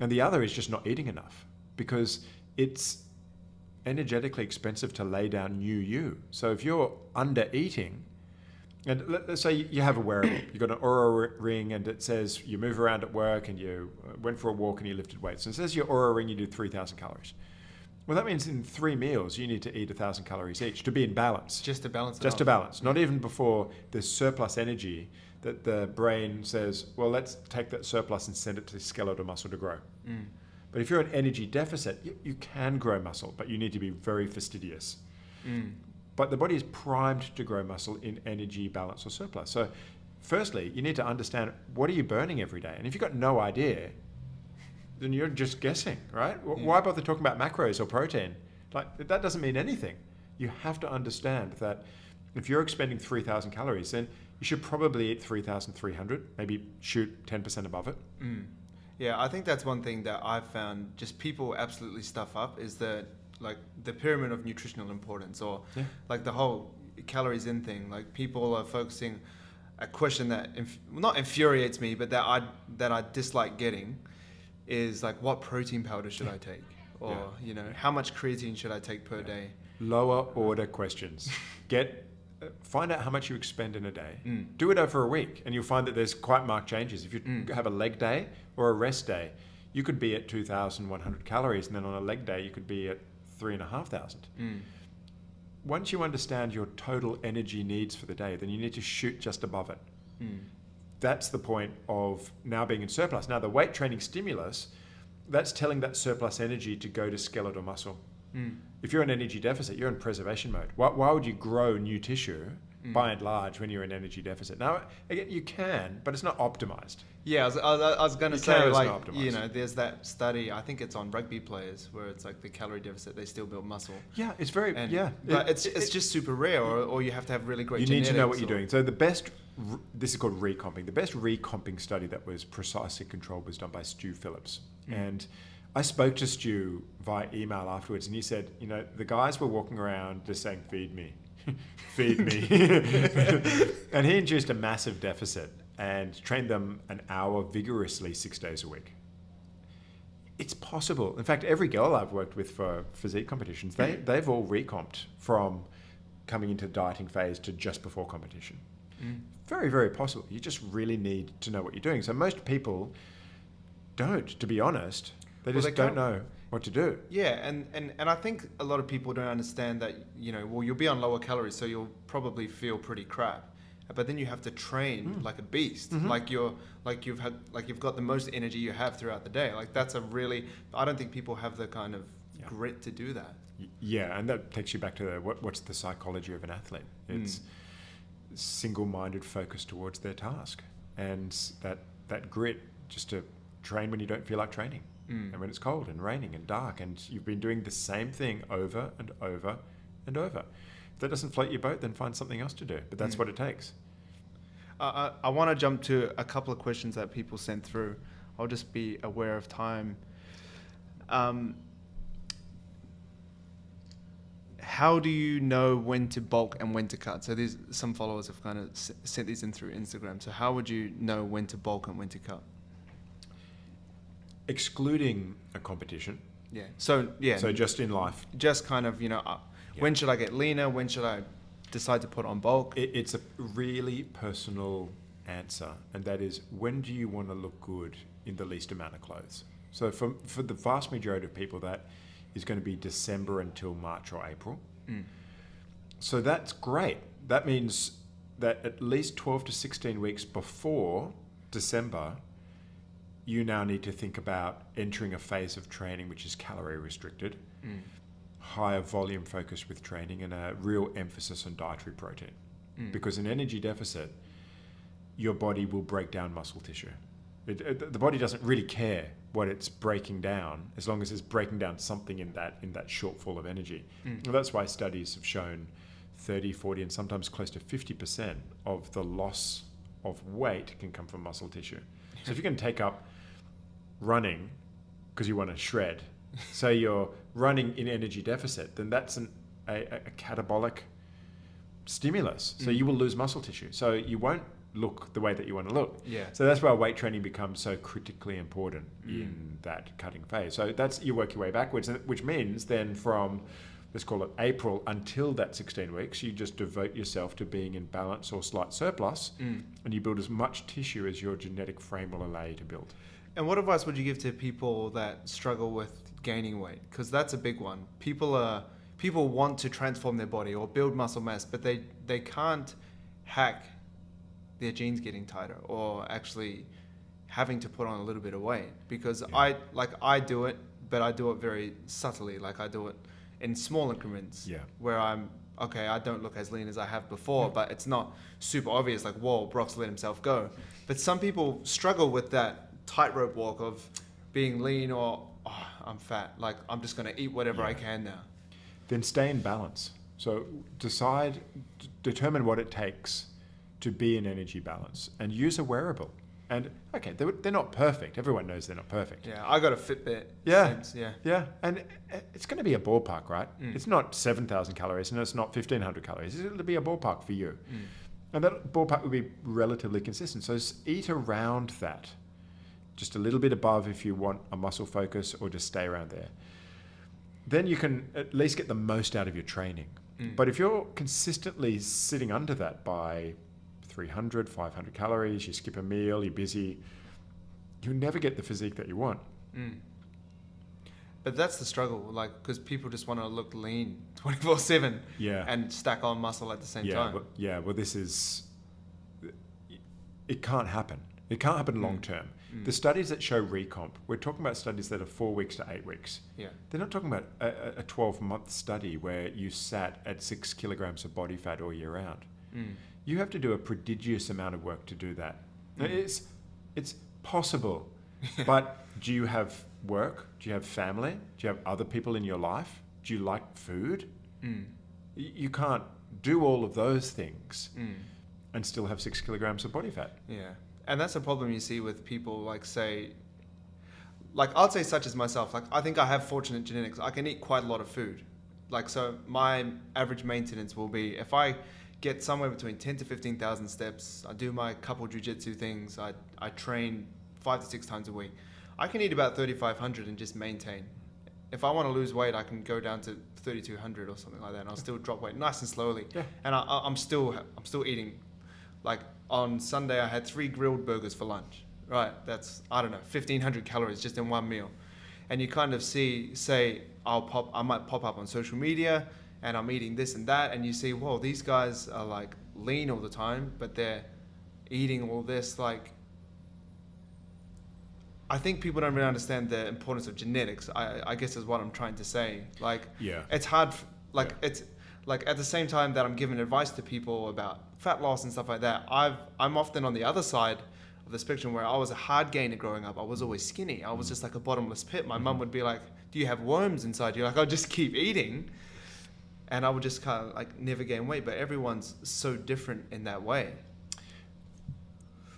And the other is just not eating enough, because it's energetically expensive to lay down new you. So if you're under eating, and let's say you have a wearable, you've got an Oura ring and it says you move around at work and you went for a walk and you lifted weights, and it says your Oura ring you did 3,000 calories. Well, that means in 3 meals, you need to eat 1,000 calories each to be in balance. Just to balance it Just off. to balance. Not even before there's surplus energy that the brain says, well, let's take that surplus and send it to the skeletal muscle to grow. But if you're in energy deficit, you can grow muscle, but you need to be very fastidious. But the body is primed to grow muscle in energy balance or surplus. So firstly, you need to understand, what are you burning every day? And if you've got no idea, then you're just guessing, right? Why bother talking about macros or protein? Like, that doesn't mean anything. You have to understand that if you're expending 3,000 calories, then you should probably eat 3,300, maybe shoot 10% above it. Yeah, I think that's one thing that I've found just people absolutely stuff up, is that like the pyramid of nutritional importance, or like the whole calories in thing. Like people are focusing, a question that not infuriates me, but that I dislike getting, is like, what protein powder should I take? Or, how much creatine should I take per day? Lower order questions. Find out how much you expend in a day. Do it over a week, and you'll find that there's quite marked changes. If you have a leg day or a rest day, you could be at 2,100 calories, and then on a leg day, you could be at 3,500. Once you understand your total energy needs for the day, then you need to shoot just above it. that's the point of now being in surplus. Now the weight training stimulus, that's telling that surplus energy to go to skeletal muscle. If you're in energy deficit, you're in preservation mode. Why would you grow new tissue by and large when you're in energy deficit? Now, again, you can, but it's not optimized. Yeah, I was going to You say, can, but it's like, not optimized. you know, there's that study, I think it's on rugby players, where it's like the calorie deficit, they still build muscle. Yeah, it's very, And, yeah. But it's just super rare, or you have to have really great You genetics. need to know what you're doing. So the best, this is called recomping. The best recomping study that was precisely controlled was done by Stu Phillips. And I spoke to Stu via email afterwards, and he said, you know, the guys were walking around just saying, feed me, feed me. And he induced a massive deficit and trained them an hour vigorously 6 days a week. It's possible. In fact, every girl I've worked with for physique competitions, they've all recomped from coming into the dieting phase to just before competition. Very, very possible. You just really need to know what you're doing. So most people don't, to be honest. They just don't know what to do. Yeah, and I think a lot of people don't understand that, you know, well, you'll be on lower calories, so you'll probably feel pretty crap. But then you have to train like a beast, like you've got the most energy you have throughout the day. Like that's I don't think people have the kind of grit to do that. Yeah, and that takes you back to what's the psychology of an athlete. It's single-minded focus towards their task, and that grit just to train when you don't feel like training, and when it's cold and raining and dark, and you've been doing the same thing over and over and over. If that doesn't float your boat, then find something else to do. But that's what it takes. I want to jump to a couple of questions that people sent through. I'll just be aware of time. How do you know when to bulk and when to cut? So there's some followers have kind of sent these in through Instagram. So how would you know when to bulk and when to cut? Excluding a competition. Yeah. So just in life. Just kind of, you know, when should I get leaner? When should I decide to put on bulk? It's a really personal answer, and that is, when do you want to look good in the least amount of clothes? So for the vast majority of people, that is going to be December until March or April. So that's great. That means that at least 12 to 16 weeks before December, you now need to think about entering a phase of training which is calorie restricted, higher volume focus with training, and a real emphasis on dietary protein. Because in energy deficit, your body will break down muscle tissue. The body doesn't really care what it's breaking down, as long as it's breaking down something in that shortfall of energy. Well, that's why studies have shown 30, 40, and sometimes close to 50% of the loss of weight can come from muscle tissue. So if you can take up running because you want to shred, so you're running in energy deficit, then that's a catabolic stimulus. So you will lose muscle tissue. So you won't look the way that you want to look. Yeah. So that's why weight training becomes so critically important in that cutting phase. So you work your way backwards, which means then from, let's call it April until that 16 weeks, you just devote yourself to being in balance or slight surplus, and you build as much tissue as your genetic frame will allow you to build. And what advice would you give to people that struggle with gaining weight? Because that's a big one. People want to transform their body or build muscle mass, but they can't hack their jeans getting tighter or actually having to put on a little bit of weight. Because I do it, but I do it very subtly. Like I do it in small increments where I don't look as lean as I have before, but it's not super obvious, like, whoa, Brock's let himself go. But some people struggle with that tightrope walk of being lean or, I'm fat, like I'm just going to eat whatever I can now. Then stay in balance. So determine what it takes to be in energy balance and use a wearable. And okay, they're not perfect. Everyone knows they're not perfect. Yeah, I got a Fitbit. Yeah. And it's going to be a ballpark, right? It's not 7,000 calories and it's not 1,500 calories. It'll be a ballpark for you. And that ballpark will be relatively consistent. So eat around that. Just a little bit above if you want a muscle focus, or just stay around there. Then you can at least get the most out of your training. But if you're consistently sitting under that by 300, 500 calories, you skip a meal, you're busy, you'll never get the physique that you want. But that's the struggle, like, because people just want to look lean 24/7 and stack on muscle at the same time. Well, this is... it can't happen. It can't happen long term. The studies that show recomp, we're talking about studies that are 4 weeks to 8 weeks. Yeah. They're not talking about a 12-month study where you sat at 6 kilograms of body fat all year round. You have to do a prodigious amount of work to do that. It's possible, but do you have work? Do you have family? Do you have other people in your life? Do you like food? You can't do all of those things and still have 6 kilograms of body fat. Yeah. And that's a problem you see with people like I'd say such as myself, like I think I have fortunate genetics. I can eat quite a lot of food. Like, so my average maintenance will be, if I get somewhere between 10 to 15,000 steps, I do my couple jiu-jitsu things, I train 5 to 6 times a week, I can eat about 3,500 and just maintain. If I want to lose weight, I can go down to 3,200 or something like that, and I'll still drop weight nice and slowly. Yeah. And I'm still eating. Like on Sunday, I had 3 grilled burgers for lunch. Right, that's, I don't know, 1,500 calories just in one meal. And you kind of say I might pop up on social media and I'm eating this and that, and you see, whoa, these guys are like lean all the time, but they're eating all this. Like, I think people don't really understand the importance of genetics, I guess is what I'm trying to say. Like, yeah, it's hard, it's like at the same time that I'm giving advice to people about fat loss and stuff like that, I'm often on the other side of the spectrum where I was a hard gainer growing up. I was always skinny. I was just like a bottomless pit. My mum would be like, do you have worms inside you? Like, I'll just keep eating. And I would just kind of like never gain weight. But everyone's so different in that way.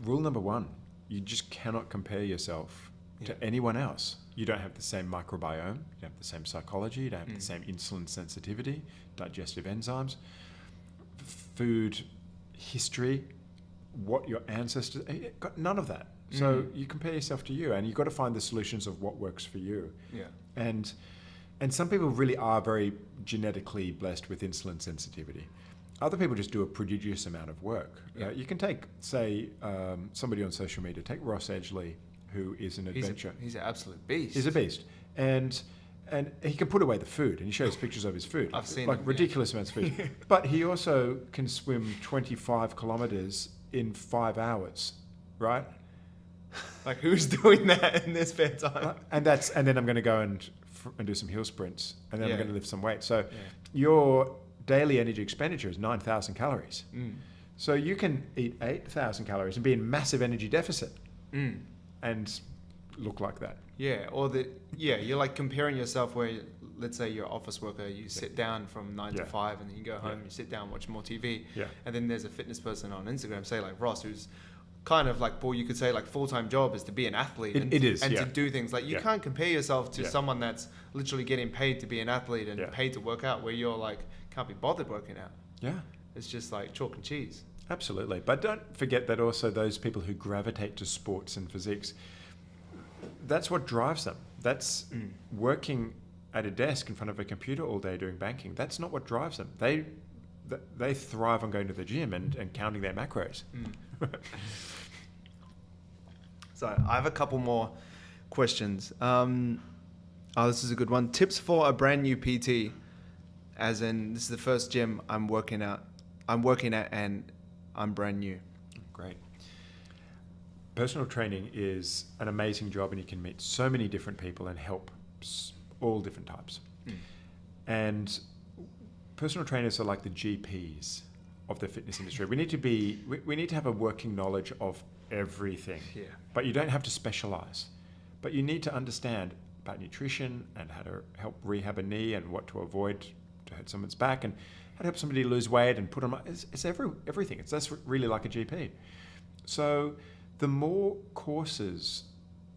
Rule number 1, you just cannot compare yourself to anyone else. You don't have the same microbiome, you don't have the same psychology, you don't have the same insulin sensitivity, digestive enzymes, food history, what your ancestors, got none of that. So you compare yourself to you, and you've got to find the solutions of what works for you. Yeah. And some people really are very genetically blessed with insulin sensitivity. Other people just do a prodigious amount of work. Yeah. You can take, say, somebody on social media, take Ross Edgley, who is an adventure. He's an absolute beast. He's a beast. And he can put away the food, and he shows pictures of his food. I've seen like him, ridiculous amounts of food. But he also can swim 25 kilometers in 5 hours, right? Like, who's doing that in their spare time? And then I'm going to go and do some hill sprints, and then I'm going to lift some weight. So your daily energy expenditure is 9,000 calories. So you can eat 8,000 calories and be in massive energy deficit and look like that. Yeah, you're like comparing yourself where, let's say you're an office worker, you sit down from 9 to 5, and then you go home, you sit down, watch more TV. Yeah. And then there's a fitness person on Instagram, say like Ross, who's kind of like, well, you could say like full-time job is to be an athlete. It is, to do things. Like, you can't compare yourself to Yeah. someone that's literally getting paid to be an athlete and Yeah. paid to work out, where you're like, can't be bothered working out. Yeah. It's just like chalk and cheese. Absolutely. But don't forget that also those people who gravitate to sports and physiques, that's what drives them. That's working at a desk in front of a computer all day doing banking. That's not what drives them. They thrive on going to the gym and counting their macros. So I have a couple more questions. This is a good one. Tips for a brand new PT, as in this is the first gym I'm working at and I'm brand new. Great. Personal training is an amazing job, and you can meet so many different people and help all different types. And personal trainers are like the GPs of the fitness industry. We need to have a working knowledge of everything. Yeah. But you don't have to specialize. But you need to understand about nutrition and how to help rehab a knee and what to avoid to hurt someone's back, and how to help somebody lose weight and put on. It's everything. That's really like a GP. So the more courses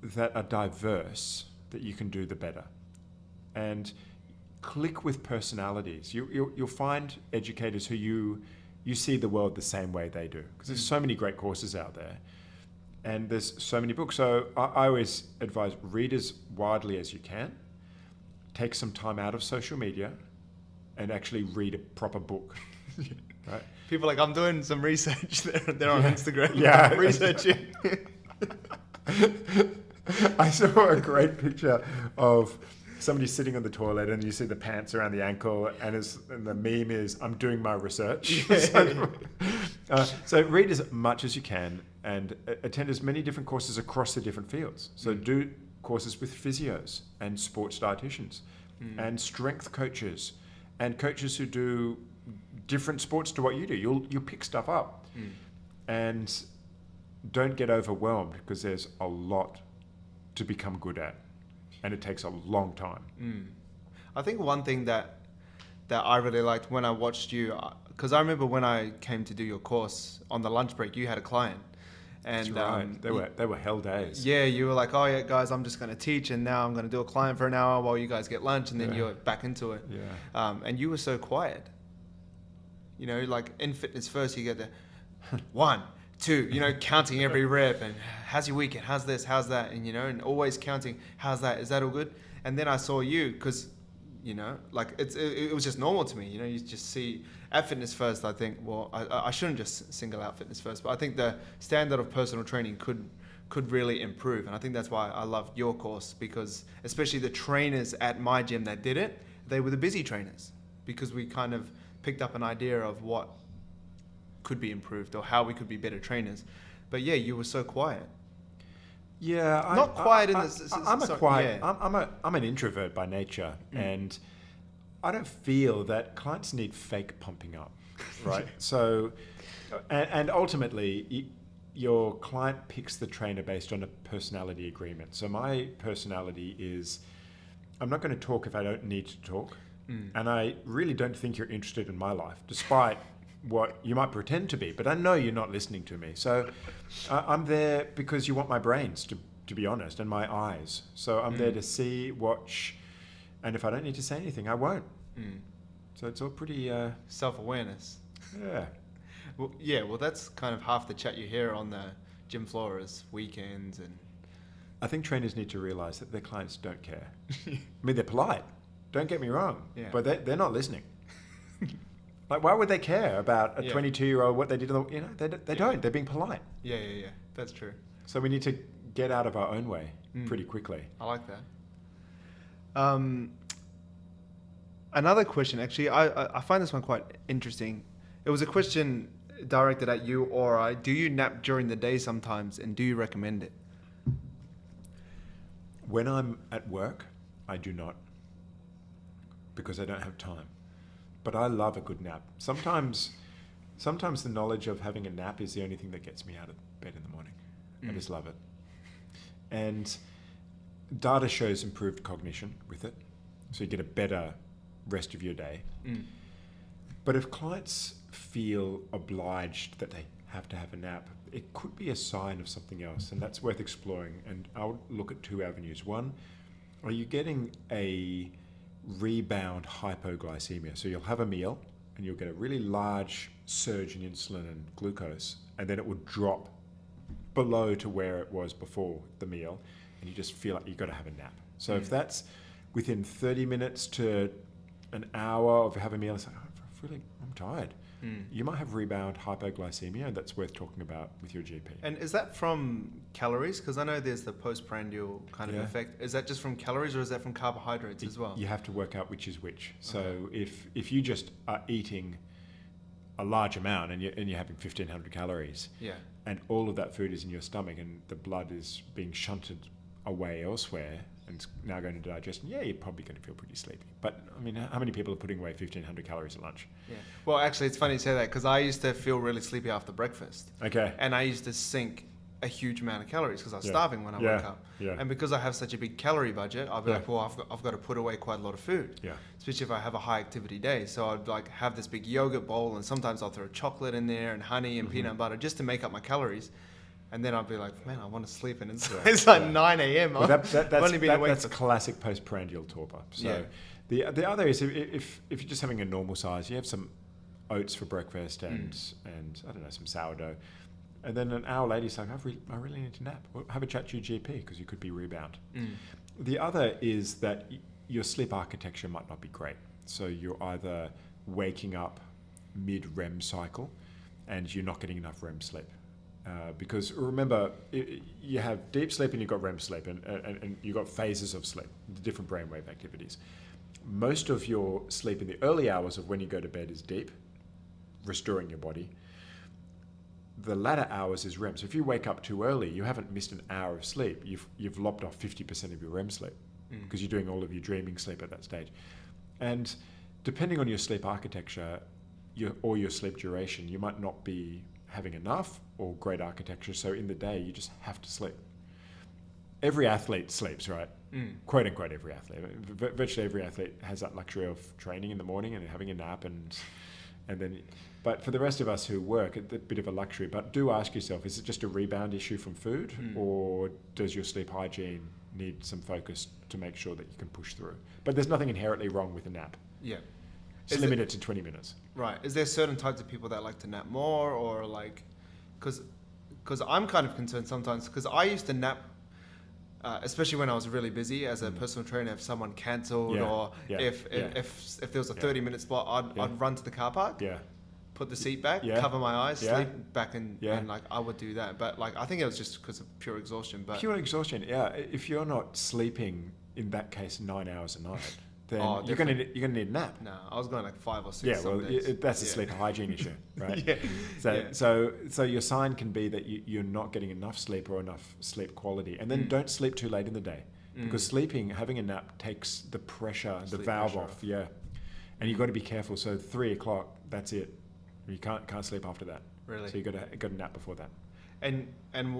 that are diverse that you can do, the better. And click with personalities. You'll find educators who you see the world the same way they do, because there's so many great courses out there, and there's so many books. So I always advise, read as widely as you can, take some time out of social media, and actually read a proper book. Right? People are like, I'm doing some research. They're on Instagram. Yeah. Researching. I saw a great picture of somebody sitting on the toilet, and you see the pants around the ankle, and the meme is, I'm doing my research. So read as much as you can and attend as many different courses across the different fields. So do courses with physios and sports dietitians and strength coaches and coaches who do different sports to what you do. You'll pick stuff up. And don't get overwhelmed because there's a lot to become good at. And it takes a long time. I think one thing that I really liked when I watched you, because I remember when I came to do your course on the lunch break, you had a client. And That's right. They were hell days. Yeah, you were like, oh yeah, guys, I'm just going to teach, and now I'm going to do a client for an hour while you guys get lunch, and then you're back into it. Yeah. And you were so quiet. You know, like in Fitness First, you get the 1, 2, you know, counting every rep, and how's your weekend? How's this? How's that? And, you know, and always counting, how's that? Is that all good? And then I saw you, because, you know, like it was just normal to me. You know, you just see at Fitness First, I think, well, I shouldn't just single out Fitness First, but I think the standard of personal training could really improve. And I think that's why I loved your course, because especially the trainers at my gym that did it, they were the busy trainers, because we kind of picked up an idea of what could be improved or how we could be better trainers. But yeah, you were so quiet. Yeah, not quiet in I'm an introvert by nature, and I don't feel that clients need fake pumping up, right? So, and ultimately, your client picks the trainer based on a personality agreement. So my personality is, I'm not going to talk if I don't need to talk, and I really don't think you're interested in my life, despite what you might pretend to be, but I know you're not listening to me. So I'm there because you want my brains, to be honest, and my eyes. So I'm there to see, watch, and if I don't need to say anything, I won't. So it's all pretty... self-awareness. Yeah. Well, that's kind of half the chat you hear on the gym floor is weekends. And I think trainers need to realize that their clients don't care. I mean, they're polite. Don't get me wrong. Yeah. But they're not listening. Like, why would they care about a 22-year-old, what they did? You know, they don't. They're being polite. Yeah. That's true. So we need to get out of our own way pretty quickly. I like that. Another question, actually, I find this one quite interesting. It was a question directed at you or I. Do you nap during the day sometimes, and do you recommend it? When I'm at work, I do not, because I don't have time. But I love a good nap. Sometimes the knowledge of having a nap is the only thing that gets me out of bed in the morning. I just love it. And data shows improved cognition with it. So you get a better rest of your day. But if clients feel obliged that they have to have a nap, it could be a sign of something else, and that's worth exploring. And I'll look at 2 avenues. One, are you getting a rebound hypoglycemia? So you'll have a meal and you'll get a really large surge in insulin and glucose, and then it will drop below to where it was before the meal, and you just feel like you've got to have a nap. So if that's within 30 minutes to an hour of having a meal, it's like, I'm tired. You might have rebound hypoglycemia, and that's worth talking about with your GP. And is that from calories? Because I know there's the postprandial kind of effect. Is that just from calories, or is that from carbohydrates as well? You have to work out which is which. So if you just are eating a large amount and you're having 1,500 calories, and all of that food is in your stomach and the blood is being shunted away elsewhere and it's now going to digestion, you're probably going to feel pretty sleepy. But I mean, how many people are putting away 1,500 calories at lunch? Yeah. Well, actually, it's funny you say that, because I used to feel really sleepy after breakfast. Okay. And I used to sink a huge amount of calories because I was starving when I woke up. Yeah. And because I have such a big calorie budget, I'll be like, well, I've got to put away quite a lot of food. Yeah. Especially if I have a high activity day. So I'd like have this big yogurt bowl, and sometimes I'll throw chocolate in there and honey and peanut butter just to make up my calories. And then I'll be like, man, I want to sleep. And it's like 9 a.m. Well, that's classic postprandial torpor. So the other is if you're just having a normal size, you have some oats for breakfast and I don't know, some sourdough. And then an hour later, you're like, I really need to nap. Well, have a chat to your GP, because you could be rebound. The other is that your sleep architecture might not be great. So you're either waking up mid-REM cycle and you're not getting enough REM sleep. Because remember, you have deep sleep and you've got REM sleep, and you've got phases of sleep, different brainwave activities. Most of your sleep in the early hours of when you go to bed is deep, restoring your body. the latter hours is REM. So if you wake up too early, you haven't missed an hour of sleep. You've lopped off 50% of your REM sleep because you're doing all of your dreaming sleep at that stage. And depending on your sleep architecture or your sleep duration, you might not be having enough or great architecture. So in the day, you just have to sleep. Every athlete sleeps, right? Quote unquote, every athlete. Virtually every athlete has that luxury of training in the morning and having a nap and then. But for the rest of us who work, it's a bit of a luxury. But do ask yourself, is it just a rebound issue from food, or does your sleep hygiene need some focus to make sure that you can push through? But there's nothing inherently wrong with a nap. Yeah. Just limit it to 20 minutes. Right. Is there certain types of people that like to nap more, or like, because I'm kind of concerned sometimes, because I used to nap, especially when I was really busy as a personal trainer. If someone cancelled, or if there was a 30-minute spot, I'd run to the car park. Yeah. Put the seat back, cover my eyes, sleep back, and like I would do that. But like I think it was just because of pure exhaustion. But pure exhaustion, yeah. If you're not sleeping, in that case, 9 hours a night, then you're gonna need a nap. No, I was going like 5 or 6. Yeah, well, that's a sleep hygiene issue, right? So your sign can be that you're not getting enough sleep or enough sleep quality, and then don't sleep too late in the day, because having a nap takes the pressure, the valve off. Yeah, and you've got to be careful. So 3 o'clock, that's it. You can't sleep after that. Really? So you got to nap before that. And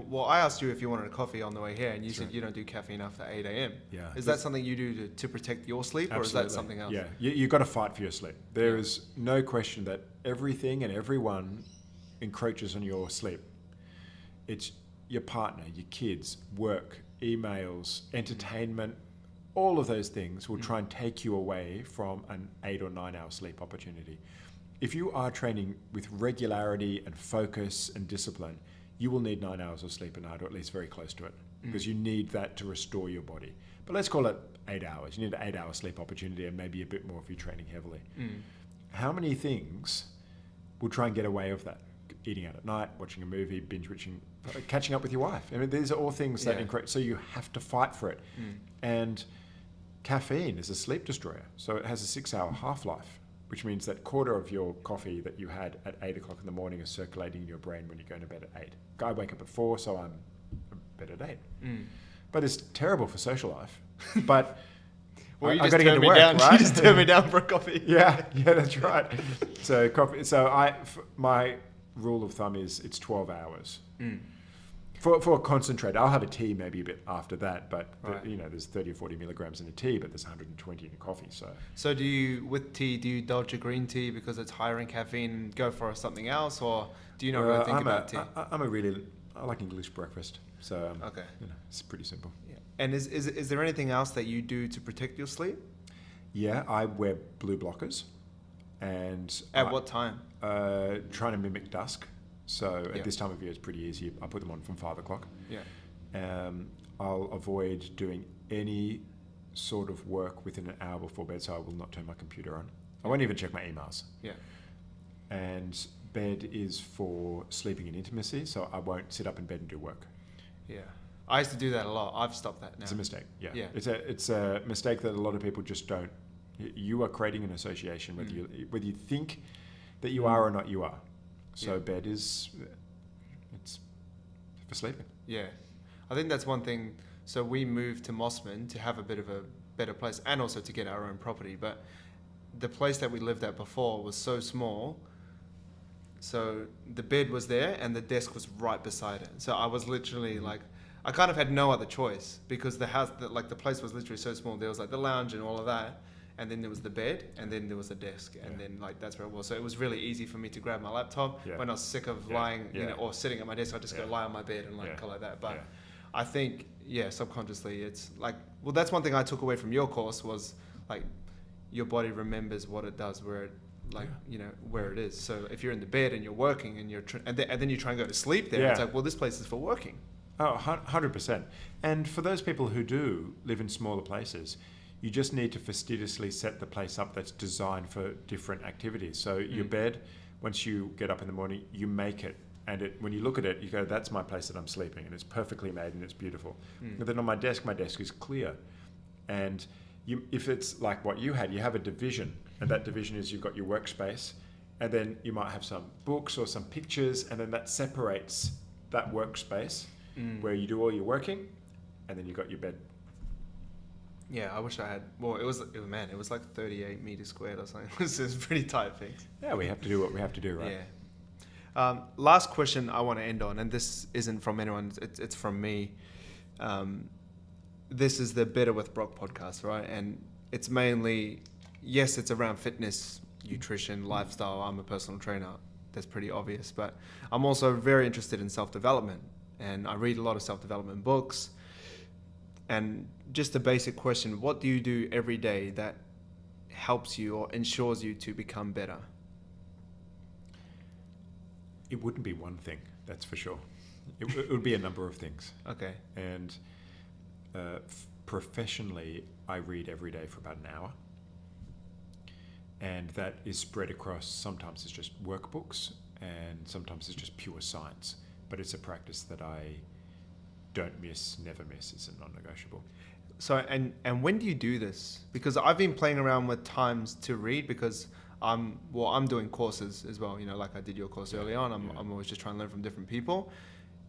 well, I asked you if you wanted a coffee on the way here, and you said you don't do caffeine after 8 a.m. Yeah. Is that something you do to protect your sleep, or is that something else? Yeah, you've got to fight for your sleep. There is no question that everything and everyone encroaches on your sleep. It's your partner, your kids, work, emails, entertainment, all of those things will try and take you away from an 8 or 9 hour sleep opportunity. If you are training with regularity and focus and discipline, you will need 9 hours of sleep a night, or at least very close to it, because you need that to restore your body. But let's call it 8 hours. You need an 8 hour sleep opportunity, and maybe a bit more if you're training heavily. How many things will try and get away with that? Eating out at night, watching a movie, binge watching, catching up with your wife. I mean, these are all things that encourage. So you have to fight for it. And caffeine is a sleep destroyer. So it has a 6 hour half-life, which means that quarter of your coffee that you had at 8 o'clock in the morning is circulating in your brain when you're going to bed at 8. I wake up at 4, so I'm bed at 8. But it's terrible for social life. But well, I got to get to work, down. right? You just turn me down for a coffee. Yeah, that's right. So coffee. So my rule of thumb is it's 12 hours. For a concentrate. I'll have a tea maybe a bit after that, but there's 30 or 40 milligrams in a tea, but there's 120 in a coffee. So do you dodge a green tea because it's higher in caffeine, go for something else, or do you not really think about tea? I like English breakfast, so it's pretty simple. Yeah. And is there anything else that you do to protect your sleep? Yeah, I wear blue blockers, and at what time? Trying to mimic dusk. So at this time of year, it's pretty easy. I put them on from 5 o'clock. Yeah. I'll avoid doing any sort of work within an hour before bed, so I will not turn my computer on. I won't even check my emails. Yeah. And bed is for sleeping in intimacy, so I won't sit up in bed and do work. Yeah. I used to do that a lot. I've stopped that now. It's a mistake. Yeah. It's a mistake that a lot of people just don't. You are creating an association whether you think that you are or not, you are. So bed it's for sleeping. Yeah. I think that's one thing. So we moved to Mossman to have a bit of a better place, and also to get our own property. But the place that we lived at before was so small. So the bed was there and the desk was right beside it. So I was literally like, I kind of had no other choice, because the place was literally so small. There was like the lounge and all of that. And then there was the bed, and then there was the desk, and then like that's where it was. So it was really easy for me to grab my laptop when I was sick of lying, or sitting at my desk. I just go lie on my bed and go like that. But I think subconsciously it's like, well, that's one thing I took away from your course was like your body remembers what it does, where it where it is. So if you're in the bed and you're working and and then you try and go to sleep there, it's like, well, this place is for working. Oh, 100%. And for those people who do live in smaller places, you just need to fastidiously set the place up that's designed for different activities. So your bed, once you get up in the morning, you make it. And when you look at it, you go, that's my place that I'm sleeping. And it's perfectly made and it's beautiful. And then on my desk is clear. And if it's like what you had, you have a division. And that division is you've got your workspace. and then you might have some books or some pictures, and then that separates that workspace where you do all your working, and then you got your bed. Yeah, I wish I had. Well, it was like 38 meters squared or something. It was pretty tight things. Yeah, we have to do what we have to do, right? Yeah. Last question I want to end on, and this isn't from anyone, it's from me. This is the Better with Brock podcast, right? And it's mainly, yes, it's around fitness, nutrition, lifestyle. I'm a personal trainer. That's pretty obvious. But I'm also very interested in self-development. And I read a lot of self-development books. And just a basic question, what do you do every day that helps you or ensures you to become better? It wouldn't be one thing, that's for sure. It would be a number of things. Okay. And professionally, I read every day for about an hour. And that is spread across, sometimes it's just workbooks, and sometimes it's just pure science. But it's a practice that I don't miss, never miss. It's a non-negotiable. So, and when do you do this? Because I've been playing around with times to read because I'm doing courses as well. You know, like I did your course early on. I'm always just trying to learn from different people.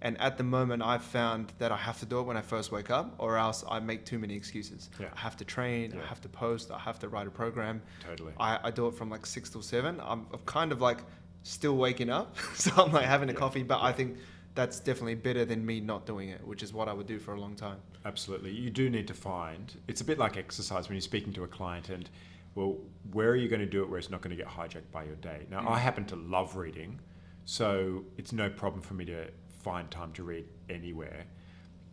And at the moment, I've found that I have to do it when I first wake up, or else I make too many excuses. Yeah. I have to train, I have to post, I have to write a program. Totally. I do it from like 6 till 7. I'm kind of like still waking up. So I'm like having a coffee, but I think that's definitely better than me not doing it, which is what I would do for a long time. Absolutely. You do need to find, it's a bit like exercise when you're speaking to a client and, well, where are you going to do it where it's not going to get hijacked by your day? Now, I happen to love reading, so it's no problem for me to find time to read anywhere.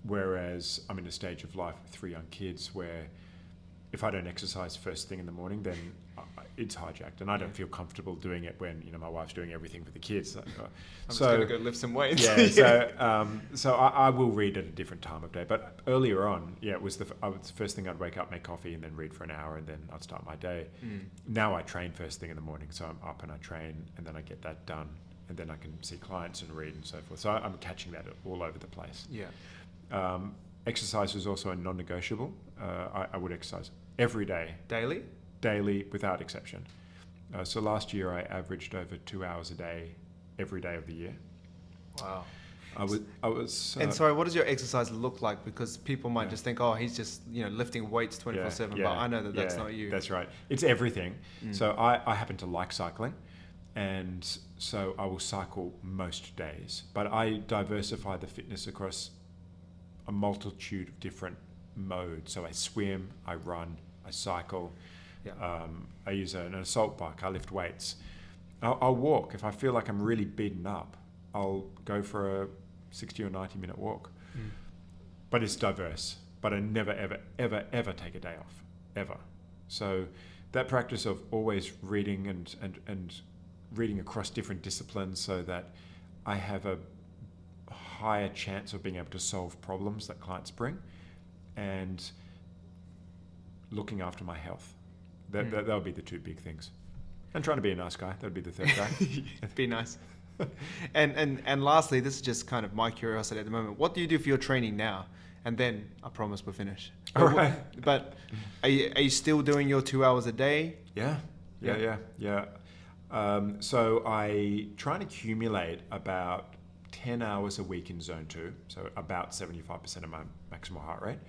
Whereas I'm in a stage of life with 3 young kids where if I don't exercise first thing in the morning, then it's hijacked, and I don't feel comfortable doing it when my wife's doing everything for the kids. I'm just going to go lift some weights. Yeah, so I will read at a different time of day. But earlier on, it was the first thing I'd wake up, make coffee, and then read for an hour, and then I'd start my day. Now I train first thing in the morning, so I'm up and I train, and then I get that done, and then I can see clients and read and so forth. So I'm catching that all over the place. Yeah. Exercise is also a non-negotiable. I would exercise every day. Daily, without exception. So last year I averaged over 2 hours a day, every day of the year. Wow. I was. And sorry, what does your exercise look like? Because people might just think, oh, he's just lifting weights 24/7. But I know that's not you. That's right. It's everything. So I happen to like cycling, and so I will cycle most days. But I diversify the fitness across a multitude of different modes. So I swim, I run, I cycle. I use an assault bike. I lift weights. I'll walk. If I feel like I'm really beaten up, I'll go for a 60 or 90 minute walk. But it's diverse. But I never, ever, ever, ever take a day off. Ever. So that practice of always reading and reading across different disciplines so that I have a higher chance of being able to solve problems that clients bring, and looking after my health. That'll be the 2 big things. And trying to be a nice guy. That'd be the 3rd guy. Be nice. And lastly, this is just kind of my curiosity at the moment. What do you do for your training now? And then I promise we'll finish. All right. But are you still doing your 2 hours a day? Yeah. So I try and accumulate about 10 hours a week in zone 2. So about 75% of my maximal heart rate.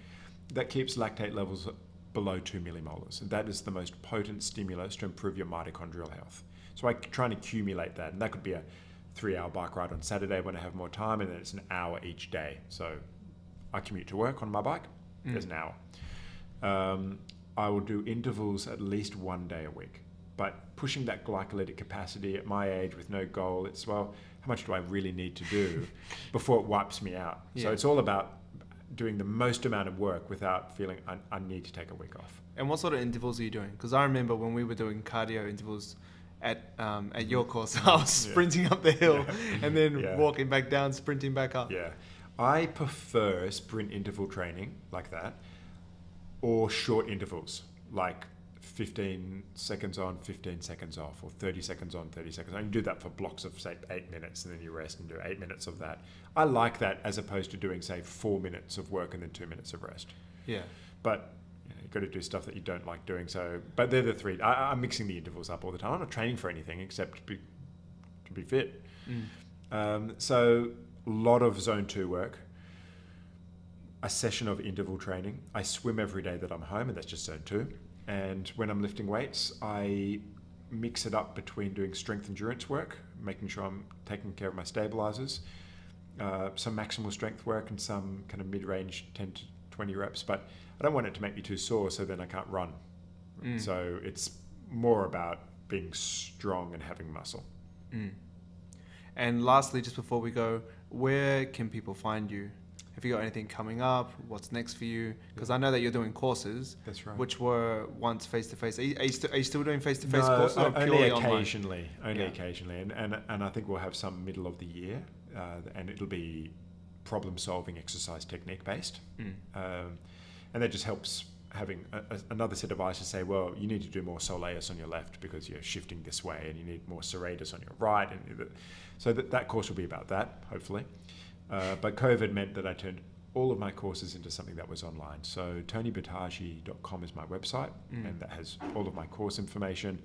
That keeps lactate levels below 2 millimolars. And that is the most potent stimulus to improve your mitochondrial health. So I try and accumulate that. And that could be a 3-hour bike ride on Saturday when I have more time, and then it's an hour each day. So I commute to work on my bike. There's an hour. I will do intervals at least 1 day a week. But pushing that glycolytic capacity at my age with no goal, it's, well, how much do I really need to do before it wipes me out? Yeah. So it's all about doing the most amount of work without feeling I need to take a week off. And what sort of intervals are you doing? Because I remember when we were doing cardio intervals at your course, I was sprinting up the hill and then walking back down, sprinting back up. Yeah. I prefer sprint interval training like that, or short intervals like 15 seconds on, 15 seconds off, or 30 seconds on, 30 seconds on. You do that for blocks of, say, 8 minutes, and then you rest and do 8 minutes of that. I like that as opposed to doing, say, 4 minutes of work and then 2 minutes of rest. Yeah. But got to do stuff that you don't like doing. So, but they're the three. I'm mixing the intervals up all the time. I'm not training for anything except to be fit. So a lot of zone 2 work, a session of interval training. I swim every day that I'm home, and that's just zone 2. And when I'm lifting weights, I mix it up between doing strength endurance work, making sure I'm taking care of my stabilizers, some maximal strength work, and some kind of mid-range 10 to 20 reps. But I don't want it to make me too sore, so then I can't run. So it's more about being strong and having muscle. And lastly, just before we go, where can people find you? Have you got anything coming up? What's next for you? Because I know that you're doing courses. That's right. Which were once face-to-face. Are you still doing face-to-face No, courses, or only purely occasionally. online? Only occasionally. And I think we'll have some middle of the year, and it'll be problem-solving exercise technique based. And that just helps having another set of eyes to say, well, you need to do more soleus on your left because you're shifting this way, and you need more serratus on your right. And so that course will be about that, hopefully. But COVID meant that I turned all of my courses into something that was online. So tonyboutagy.com is my website, and that has all of my course information,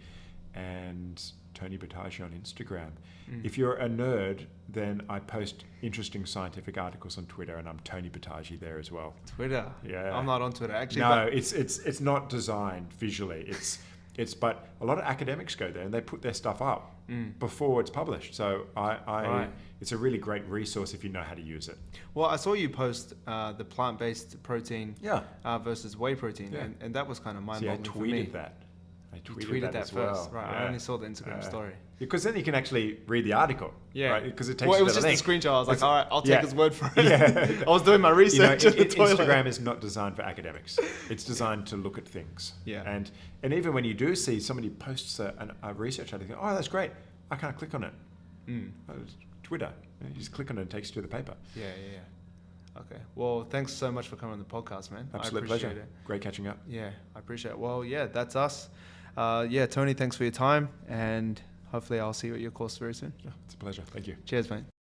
and Tony Boutagy on Instagram. If you're a nerd, then I post interesting scientific articles on Twitter, and I'm Tony Boutagy there as well. Twitter? Yeah. I'm not on Twitter, actually. No, it's not designed visually. But a lot of academics go there and they put their stuff up before it's published. So it's a really great resource if you know how to use it. Well, I saw you post the plant-based protein versus whey protein, and that was kind of mind-boggling for me. I tweeted that. I tweeted that first, well. right? Yeah. I only saw the Instagram story. Because then you can actually read the article, right? Because it takes it was you to just the a screenshot. I was like, all right, I'll take his word for it. Yeah. I was doing my research at the toilet. Instagram is not designed for academics. It's designed to look at things. Yeah. And even when you do see somebody posts a research article, oh, that's great. I can't click on it. Twitter. You just click on it and it takes you to the paper. Yeah. Okay. Well, thanks so much for coming on the podcast, man. Absolute I appreciate pleasure. it. Great catching up. Yeah, I appreciate it. Well, yeah, that's us. Tony, thanks for your time, and hopefully I'll see you at your course very soon. Yeah, it's a pleasure. Thank you. Cheers, mate.